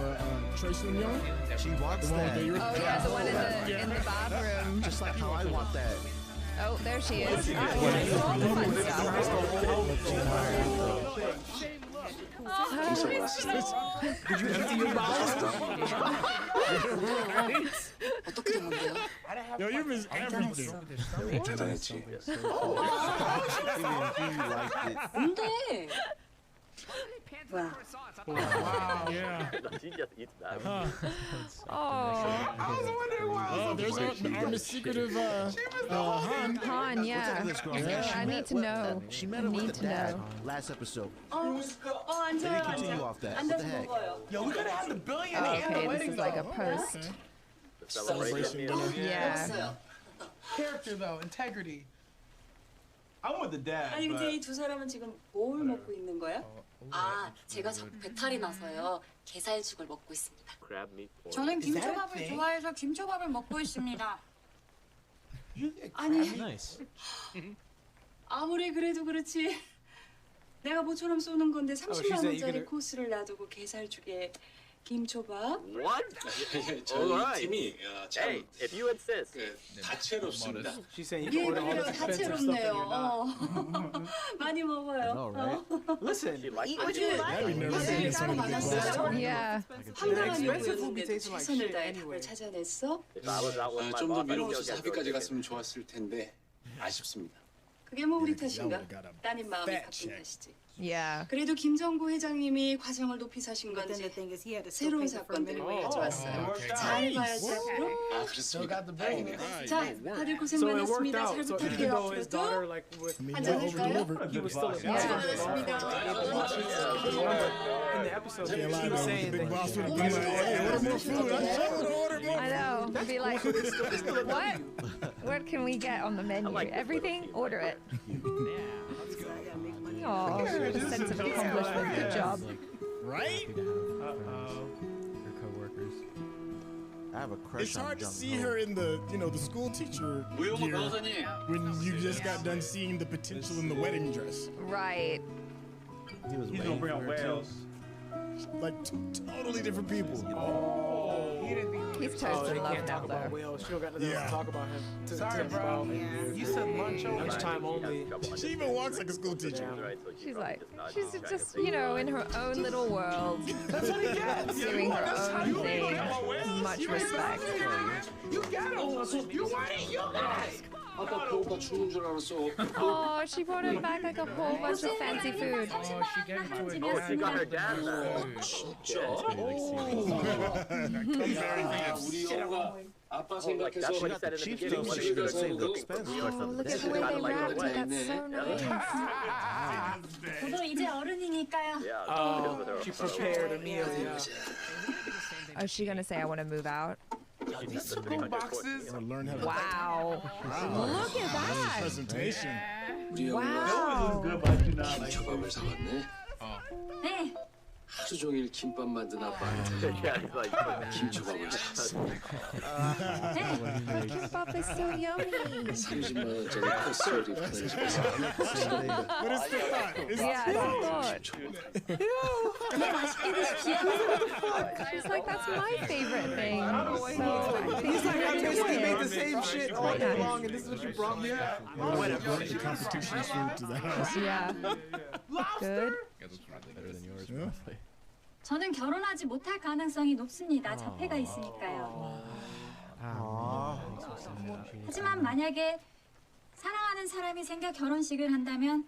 [SPEAKER 4] Tracy Young.
[SPEAKER 17] She wants that.
[SPEAKER 3] Oh yeah, the one in the bathroom.
[SPEAKER 17] Just like how I want that.
[SPEAKER 3] Oh, there she is. All the fun stuff.
[SPEAKER 5] Did you empty your bowels?
[SPEAKER 18] 어떻게 된 건데요?
[SPEAKER 4] Yo, you miss everything.
[SPEAKER 2] 대단했지.
[SPEAKER 18] 뭔데? 뭐야?
[SPEAKER 4] Wow. Yeah.
[SPEAKER 1] She just eats that.
[SPEAKER 4] Oh, there's our secretive Han.
[SPEAKER 3] Han, yeah. I need to know.
[SPEAKER 17] She met her with the dad last episode. Maybe continue off that. What the heck?
[SPEAKER 9] Yo, we gotta have the billionaire
[SPEAKER 3] Oh,
[SPEAKER 9] and the
[SPEAKER 3] okay, this
[SPEAKER 9] wedding
[SPEAKER 3] is like a
[SPEAKER 9] though.
[SPEAKER 3] post.
[SPEAKER 4] Celebration dinner.
[SPEAKER 3] Yeah.
[SPEAKER 9] Character though, integrity. I'm with the dad.
[SPEAKER 8] 아니 근데
[SPEAKER 9] but-
[SPEAKER 8] 이 두 사람은 지금 뭘 먹고 있는 거야?
[SPEAKER 6] 아, 제가 자꾸 배탈이 나서요. 게살죽을 먹고 있습니다.
[SPEAKER 1] Crab meat pork.
[SPEAKER 8] 저는
[SPEAKER 9] Is that a
[SPEAKER 8] 김초밥을
[SPEAKER 9] thing?
[SPEAKER 8] 좋아해서 김초밥을 먹고 있습니다.
[SPEAKER 9] You get
[SPEAKER 8] 아니
[SPEAKER 1] Nice.
[SPEAKER 8] 아무리 그래도 그렇지 내가 모처럼 쏘는 건데
[SPEAKER 5] she
[SPEAKER 8] 30만
[SPEAKER 5] said you
[SPEAKER 8] 원짜리
[SPEAKER 5] could-
[SPEAKER 8] 코스를 놔두고 게살죽에 김초밥?
[SPEAKER 1] What?
[SPEAKER 2] 저희
[SPEAKER 1] Alright.
[SPEAKER 2] 팀이 참
[SPEAKER 1] Hey, if you insist.
[SPEAKER 2] 다채롭습니다.
[SPEAKER 5] She's saying you
[SPEAKER 8] 예,
[SPEAKER 5] can order all
[SPEAKER 8] 그래요.
[SPEAKER 5] this expensive stuff that
[SPEAKER 8] 다채롭네요.
[SPEAKER 5] you're not.
[SPEAKER 8] 많이 먹어요.
[SPEAKER 17] know, right?
[SPEAKER 5] Listen,
[SPEAKER 1] She likes
[SPEAKER 8] Would
[SPEAKER 1] it.
[SPEAKER 8] you
[SPEAKER 4] That'd be nervous
[SPEAKER 8] 요즘
[SPEAKER 4] eating some of the big boss.
[SPEAKER 3] Yeah.
[SPEAKER 8] 황당한
[SPEAKER 5] expensive food be
[SPEAKER 8] 요구였는데도
[SPEAKER 5] tasting like
[SPEAKER 8] 최선을
[SPEAKER 5] shit
[SPEAKER 8] 다해
[SPEAKER 5] anyway.
[SPEAKER 8] 답을 찾아냈어?
[SPEAKER 1] If I was out with my
[SPEAKER 2] 좀 더
[SPEAKER 1] boss, I'd
[SPEAKER 2] 밀어붙여서
[SPEAKER 1] still get
[SPEAKER 2] 합의까지
[SPEAKER 1] those
[SPEAKER 2] 갔으면 좋았을 텐데 아쉽습니다.
[SPEAKER 8] 그게 뭐 우리
[SPEAKER 4] Yeah, 'cause y'all
[SPEAKER 8] 탓인가?
[SPEAKER 4] would've got a
[SPEAKER 8] 따님 마음이
[SPEAKER 4] fat
[SPEAKER 8] 바뀐
[SPEAKER 4] check.
[SPEAKER 8] 탓이지.
[SPEAKER 3] Yeah.
[SPEAKER 8] 그래도 김정구 회장님이 과정을 높이 사신
[SPEAKER 13] But then the
[SPEAKER 8] 건지
[SPEAKER 13] thing is, he had to still
[SPEAKER 8] 새로운
[SPEAKER 13] pay the
[SPEAKER 8] 사건들을
[SPEAKER 13] firm
[SPEAKER 8] 가져왔어요.
[SPEAKER 9] okay.
[SPEAKER 8] 잘해봐야지 앞으로.
[SPEAKER 2] 아 그렇습니까? 다행이네요.
[SPEAKER 8] 자, 다들 고생
[SPEAKER 5] So it worked
[SPEAKER 8] 많았습니다. 잘
[SPEAKER 5] out. So even
[SPEAKER 8] 부탁드려요.
[SPEAKER 5] though his daughter like
[SPEAKER 4] I mean,
[SPEAKER 8] 한잔
[SPEAKER 4] y'all
[SPEAKER 8] 할까요?
[SPEAKER 4] over-delivered.
[SPEAKER 5] he was still a in the episode,
[SPEAKER 4] Can't
[SPEAKER 5] he
[SPEAKER 4] lie,
[SPEAKER 5] was
[SPEAKER 4] though.
[SPEAKER 5] saying
[SPEAKER 4] Big
[SPEAKER 5] that
[SPEAKER 4] boss would have been like, hey, order more food. I should order more.
[SPEAKER 3] I know. Be like, what? What can we get on the menu? Everything? Order it. Oh, a sense of accomplishment. Good job.
[SPEAKER 4] Right?
[SPEAKER 1] Her coworkers.
[SPEAKER 17] I have a crush
[SPEAKER 4] It's
[SPEAKER 17] on
[SPEAKER 4] hard to
[SPEAKER 17] Jung
[SPEAKER 4] see
[SPEAKER 17] Ho.
[SPEAKER 4] her in the, the school teacher
[SPEAKER 2] 우영우
[SPEAKER 4] gear
[SPEAKER 2] 변호사님.
[SPEAKER 4] when you just got done seeing the potential in the wedding dress.
[SPEAKER 3] Right.
[SPEAKER 17] He was
[SPEAKER 9] He's
[SPEAKER 17] waiting
[SPEAKER 9] gonna bring
[SPEAKER 17] for
[SPEAKER 9] out
[SPEAKER 17] her, too.
[SPEAKER 9] whales.
[SPEAKER 4] Like two totally different people.
[SPEAKER 3] He's
[SPEAKER 5] oh,
[SPEAKER 3] toast
[SPEAKER 5] they
[SPEAKER 3] in love
[SPEAKER 5] can't
[SPEAKER 3] now,
[SPEAKER 5] talk about
[SPEAKER 3] though.
[SPEAKER 5] whales. She don't got nothing else
[SPEAKER 4] Yeah.
[SPEAKER 5] to talk about him.
[SPEAKER 9] Sorry, bro. You said lunch over.
[SPEAKER 5] Lunchtime only.
[SPEAKER 4] She even walks like a school teacher.
[SPEAKER 3] She's like, she's just, in her own little world,
[SPEAKER 9] That's what he gets.
[SPEAKER 3] doing her own thing. Much respect.
[SPEAKER 9] You got it. You want it. You got it.
[SPEAKER 2] 아까 배고파 죽는 줄 알았어.
[SPEAKER 3] Oh, she brought him back like a whole bunch of fancy food.
[SPEAKER 1] Oh, she got her dad back.
[SPEAKER 2] 진짜? 우리 영우가 아빠 생각해서
[SPEAKER 1] That's what he said in the
[SPEAKER 17] She
[SPEAKER 1] beginning.
[SPEAKER 17] thinks
[SPEAKER 1] What
[SPEAKER 17] she
[SPEAKER 1] he
[SPEAKER 17] could
[SPEAKER 1] was
[SPEAKER 17] save the
[SPEAKER 1] gonna do.
[SPEAKER 17] expense.
[SPEAKER 3] Oh, look at the way they wrapped it. That's so nice.
[SPEAKER 8] 저도 이제 어른이니까요.
[SPEAKER 1] Yeah.
[SPEAKER 5] Oh, she prepared a meal. Yeah.
[SPEAKER 3] Oh, is she gonna say I want to move out?
[SPEAKER 9] These school boxes.
[SPEAKER 4] Learn how to
[SPEAKER 3] Wow. Look at that.
[SPEAKER 4] presentation.
[SPEAKER 2] 우리 영우가
[SPEAKER 3] Wow.
[SPEAKER 9] Good, but you not like.
[SPEAKER 2] 김초밥을 사왔네.
[SPEAKER 8] 네.
[SPEAKER 2] 하루 종일 김밥 만든 아빠한테
[SPEAKER 1] Yeah, it's like
[SPEAKER 2] 김초밥을 샀어.
[SPEAKER 3] Kimbap is so yummy.
[SPEAKER 2] 30만 원짜리 코스를 입는 집에서
[SPEAKER 4] What is the thought? It's
[SPEAKER 3] Yeah, it's a thought.
[SPEAKER 8] 네, 맛있게 드십시오.
[SPEAKER 3] She's like, that's my favorite thing. So I think
[SPEAKER 5] He's like, I
[SPEAKER 3] you're
[SPEAKER 5] basically
[SPEAKER 3] doing
[SPEAKER 5] made
[SPEAKER 3] it.
[SPEAKER 5] the same shit all day long, and this is what you brought me.
[SPEAKER 4] whatever. The competition's food to the house.
[SPEAKER 3] Yeah. Good.
[SPEAKER 1] better than yours,
[SPEAKER 4] Yeah.
[SPEAKER 1] probably.
[SPEAKER 8] 저는 결혼하지 못할 가능성이 높습니다. 자폐가 있으니까요. 하지만 만약에 사랑하는 사람이 생겨 결혼식을 한다면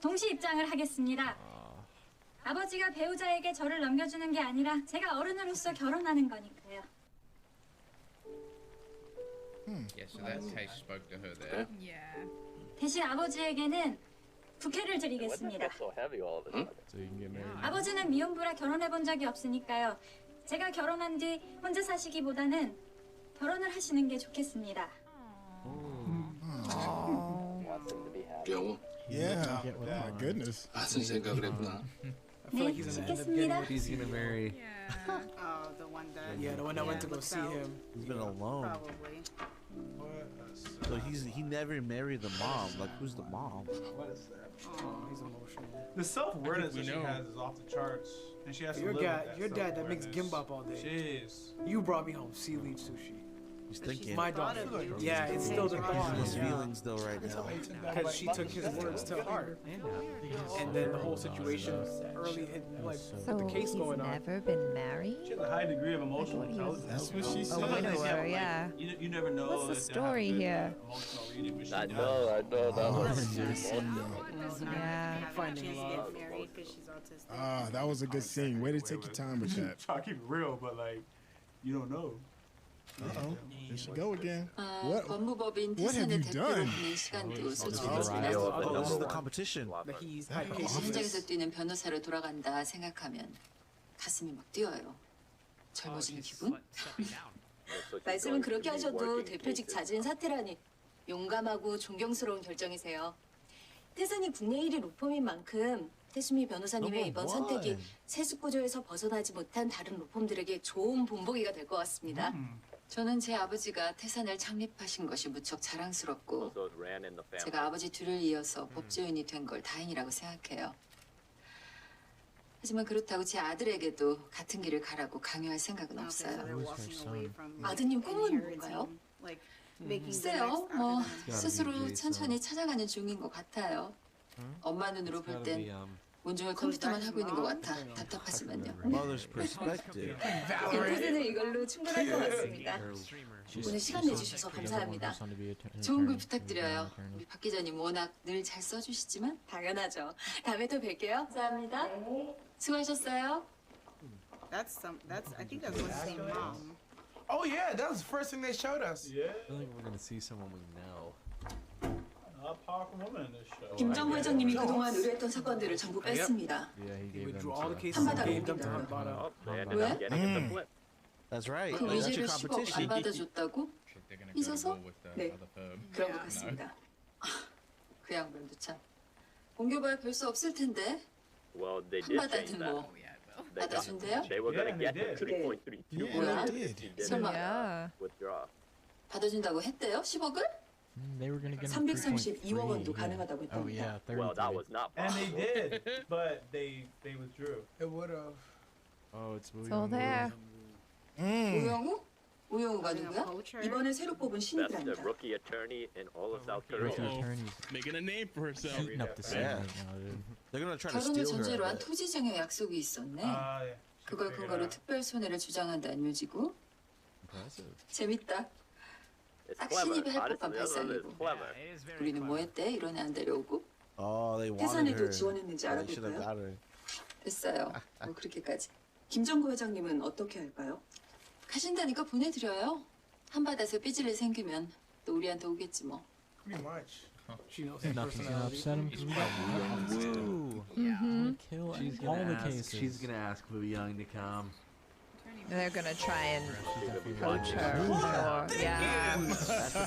[SPEAKER 8] 동시 입장을 하겠습니다. 아버지가 배우자에게 저를 넘겨주는 게 아니라 제가 어른으로서 결혼하는 거니까요.
[SPEAKER 16] Yeah, so that Tay spoke to her there.
[SPEAKER 13] Yeah.
[SPEAKER 8] 대신 아버지에게는 부케를 드리겠습니다.
[SPEAKER 1] So you can get married.
[SPEAKER 8] 아버지는 미혼부라 결혼해 본 적이 없으니까요. 제가 결혼한 뒤 혼자 사시기보다는 결혼을 하시는 게 좋겠습니다.
[SPEAKER 2] 영우.
[SPEAKER 4] Yeah. Oh my goodness.
[SPEAKER 2] 무슨 생각을 했구나.
[SPEAKER 5] I feel like he's gonna end up getting
[SPEAKER 19] He's gonna marry.
[SPEAKER 13] Oh, the one that.
[SPEAKER 5] Yeah, the one that went to go see him.
[SPEAKER 17] He's been alone.
[SPEAKER 13] Probably.
[SPEAKER 17] So he never married the mom. Like, who's the mom?
[SPEAKER 9] What is that?
[SPEAKER 5] Oh, he's emotional.
[SPEAKER 9] The self-awareness that
[SPEAKER 16] we
[SPEAKER 9] she
[SPEAKER 16] know.
[SPEAKER 9] has is off the charts, and she has to
[SPEAKER 5] Your
[SPEAKER 9] live
[SPEAKER 5] dad,
[SPEAKER 9] with
[SPEAKER 5] your
[SPEAKER 9] that
[SPEAKER 5] dad that makes
[SPEAKER 9] self-awareness.
[SPEAKER 5] gimbap all day.
[SPEAKER 9] Jeez.
[SPEAKER 5] You brought me home sea leaf sushi.
[SPEAKER 17] He's thinking.
[SPEAKER 5] My daughter. Yeah, it's still the
[SPEAKER 17] His feelings though right now.
[SPEAKER 5] Because she took his words to heart. And then the whole situation early, like
[SPEAKER 3] So
[SPEAKER 5] with the case
[SPEAKER 3] he's
[SPEAKER 5] going on.
[SPEAKER 3] never been married?
[SPEAKER 9] She has a high degree of emotional intelligence.
[SPEAKER 4] That's what she
[SPEAKER 3] A
[SPEAKER 4] said.
[SPEAKER 3] widower, yeah.
[SPEAKER 9] You never know.
[SPEAKER 3] What's the
[SPEAKER 9] if they have
[SPEAKER 3] story
[SPEAKER 9] good
[SPEAKER 3] here?
[SPEAKER 9] emotional reading, but she
[SPEAKER 1] I
[SPEAKER 9] does.
[SPEAKER 1] know that was
[SPEAKER 3] Yeah.
[SPEAKER 5] Finding love.
[SPEAKER 13] Get married because she's autistic.
[SPEAKER 4] Ah, that was a good scene. Way to take your time with that.
[SPEAKER 9] Try to keep it real, but like, you don't know.
[SPEAKER 4] Uh-oh. There she go again.
[SPEAKER 15] 아, 법무법인
[SPEAKER 4] what have
[SPEAKER 15] 태산의
[SPEAKER 4] you
[SPEAKER 15] 대표로
[SPEAKER 4] done?
[SPEAKER 15] 보낸 시간도
[SPEAKER 17] Oh,
[SPEAKER 15] 소집했습니다.
[SPEAKER 17] this is the competition.
[SPEAKER 5] That he's
[SPEAKER 4] That
[SPEAKER 5] had
[SPEAKER 4] office.
[SPEAKER 15] 현장에서 뛰는 변호사로 돌아간다 생각하면 가슴이 막 뛰어요. 젊어지는 기분? 말씀은 그렇게 하셔도 대표직 자진 사퇴라니 용감하고 존경스러운 결정이세요. 태산이 국내 1위 로펌인 만큼 태수미 변호사님의 이번 선택이 세습 구조에서 벗어나지 못한 다른 로펌들에게 좋은 본보기가 될 것 같습니다. 저는 제 아버지가 태산을 창립하신 것이 무척 자랑스럽고 제가 아버지 뒤를 이어서 법조인이 된 걸 다행이라고 생각해요. 하지만 그렇다고 제 아들에게도 같은 길을 가라고 강요할 생각은 없어요. 아드님 꿈은 뭔가요? 글쎄요, 뭐 스스로 천천히 찾아가는 중인 것 같아요. 엄마 눈으로 볼 땐 온종일 컴퓨터만 하고 있는 것 같아 답답하지만요.
[SPEAKER 17] Mother's perspective.
[SPEAKER 15] 인터뷰는 이걸로 충분할 것 같습니다. 오늘 시간 내주셔서 감사합니다. 좋은 글 부탁드려요. 우리 박 기자님 워낙 늘 잘 써주시지만 당연하죠. 다음에 또 뵐게요. 감사합니다. 수고하셨어요.
[SPEAKER 13] That's I think that's the same mom.
[SPEAKER 7] Oh yeah, that was the first thing they showed us.
[SPEAKER 9] Yeah.
[SPEAKER 1] I feel like we're gonna see someone we know.
[SPEAKER 9] A powerful woman in this show.
[SPEAKER 15] 김정부 회장님이 그동안 의뢰했던 사건들을 전부 뺐습니다.
[SPEAKER 1] Yeah, he
[SPEAKER 5] He
[SPEAKER 1] gave them
[SPEAKER 5] withdrew all the
[SPEAKER 1] to
[SPEAKER 5] cases and
[SPEAKER 15] 한바다로
[SPEAKER 5] gave them to
[SPEAKER 15] 옮긴다.
[SPEAKER 5] Hambada.
[SPEAKER 15] 왜?
[SPEAKER 17] That's right.
[SPEAKER 15] 그
[SPEAKER 17] That's your
[SPEAKER 15] 위제를 10억 안
[SPEAKER 17] competition.
[SPEAKER 15] 받아줬다고?
[SPEAKER 16] They're gonna go to
[SPEAKER 15] 있어서?
[SPEAKER 16] war with the
[SPEAKER 15] 네,
[SPEAKER 16] other firm.
[SPEAKER 15] 그런 것 같습니다. 그 양반도 참. 공교발 별 수 없을 텐데
[SPEAKER 14] Well, they did change
[SPEAKER 15] 한바다는
[SPEAKER 14] that.
[SPEAKER 15] 뭐 받아준대요?
[SPEAKER 14] They were gonna
[SPEAKER 9] Yeah,
[SPEAKER 14] get
[SPEAKER 9] they did.
[SPEAKER 14] 3.32
[SPEAKER 15] 뭐야?
[SPEAKER 14] billion.
[SPEAKER 15] 설마
[SPEAKER 3] Yeah.
[SPEAKER 14] Withdraw.
[SPEAKER 15] 받아준다고 했대요? 10억을?
[SPEAKER 1] They were gonna get
[SPEAKER 15] 332억 원도 가능하다고
[SPEAKER 1] Oh
[SPEAKER 15] 했답니다.
[SPEAKER 1] yeah,
[SPEAKER 14] Well, that
[SPEAKER 1] 33.
[SPEAKER 14] was not
[SPEAKER 9] And they
[SPEAKER 14] possible.
[SPEAKER 9] did, but they withdrew.
[SPEAKER 7] It would have.
[SPEAKER 1] Oh, it's
[SPEAKER 3] It's all there.
[SPEAKER 15] 우영우? 우영우가 누구야? 이번에 새로 뽑은
[SPEAKER 14] That's the
[SPEAKER 15] 신입이랍니다.
[SPEAKER 14] rookie attorney in all of South
[SPEAKER 1] Rookie
[SPEAKER 14] Korea.
[SPEAKER 1] attorneys
[SPEAKER 16] Making a name for herself.
[SPEAKER 1] heating up the scene
[SPEAKER 17] Yeah.
[SPEAKER 1] right now, dude.
[SPEAKER 17] They're gonna try to
[SPEAKER 15] 결혼을
[SPEAKER 17] steal
[SPEAKER 15] 전제로 한
[SPEAKER 17] her.
[SPEAKER 15] 토지 증여 약속이 있었네.
[SPEAKER 9] Yeah.
[SPEAKER 15] 그걸 근거로 특별 손해를 주장한다는 요지고.
[SPEAKER 1] Impressive.
[SPEAKER 15] 재밌다.
[SPEAKER 14] It's
[SPEAKER 15] 딱
[SPEAKER 14] clever.
[SPEAKER 15] 신입이 할
[SPEAKER 14] Honestly,
[SPEAKER 15] 법한
[SPEAKER 14] this one is
[SPEAKER 15] 발상이고.
[SPEAKER 14] clever.
[SPEAKER 15] 우리는 뭐 했대? 이런 애 안 데려오고.
[SPEAKER 17] Oh, they wanted
[SPEAKER 15] 태산에도
[SPEAKER 17] her.
[SPEAKER 15] 지원했는지
[SPEAKER 17] They should have
[SPEAKER 15] 알아볼까요?
[SPEAKER 17] got her.
[SPEAKER 15] 됐어요. 뭐 그렇게까지. 김정구 회장님은 어떻게 할까요? 가신다니까 보내드려요. 한바다에서 삐질이 생기면 또 우리한테 오겠지 뭐.
[SPEAKER 7] Pretty much.
[SPEAKER 5] She knows his
[SPEAKER 1] Nothing's gonna
[SPEAKER 5] personality.
[SPEAKER 1] upset him because we got Woo.
[SPEAKER 3] Mhm.
[SPEAKER 1] Kill
[SPEAKER 19] She's
[SPEAKER 1] all
[SPEAKER 19] gonna
[SPEAKER 1] the
[SPEAKER 19] ask.
[SPEAKER 1] cases.
[SPEAKER 19] She's gonna ask Wu Young to come.
[SPEAKER 3] They're gonna try and
[SPEAKER 14] She's gonna be
[SPEAKER 3] poach
[SPEAKER 14] watching.
[SPEAKER 3] her. Or, yeah.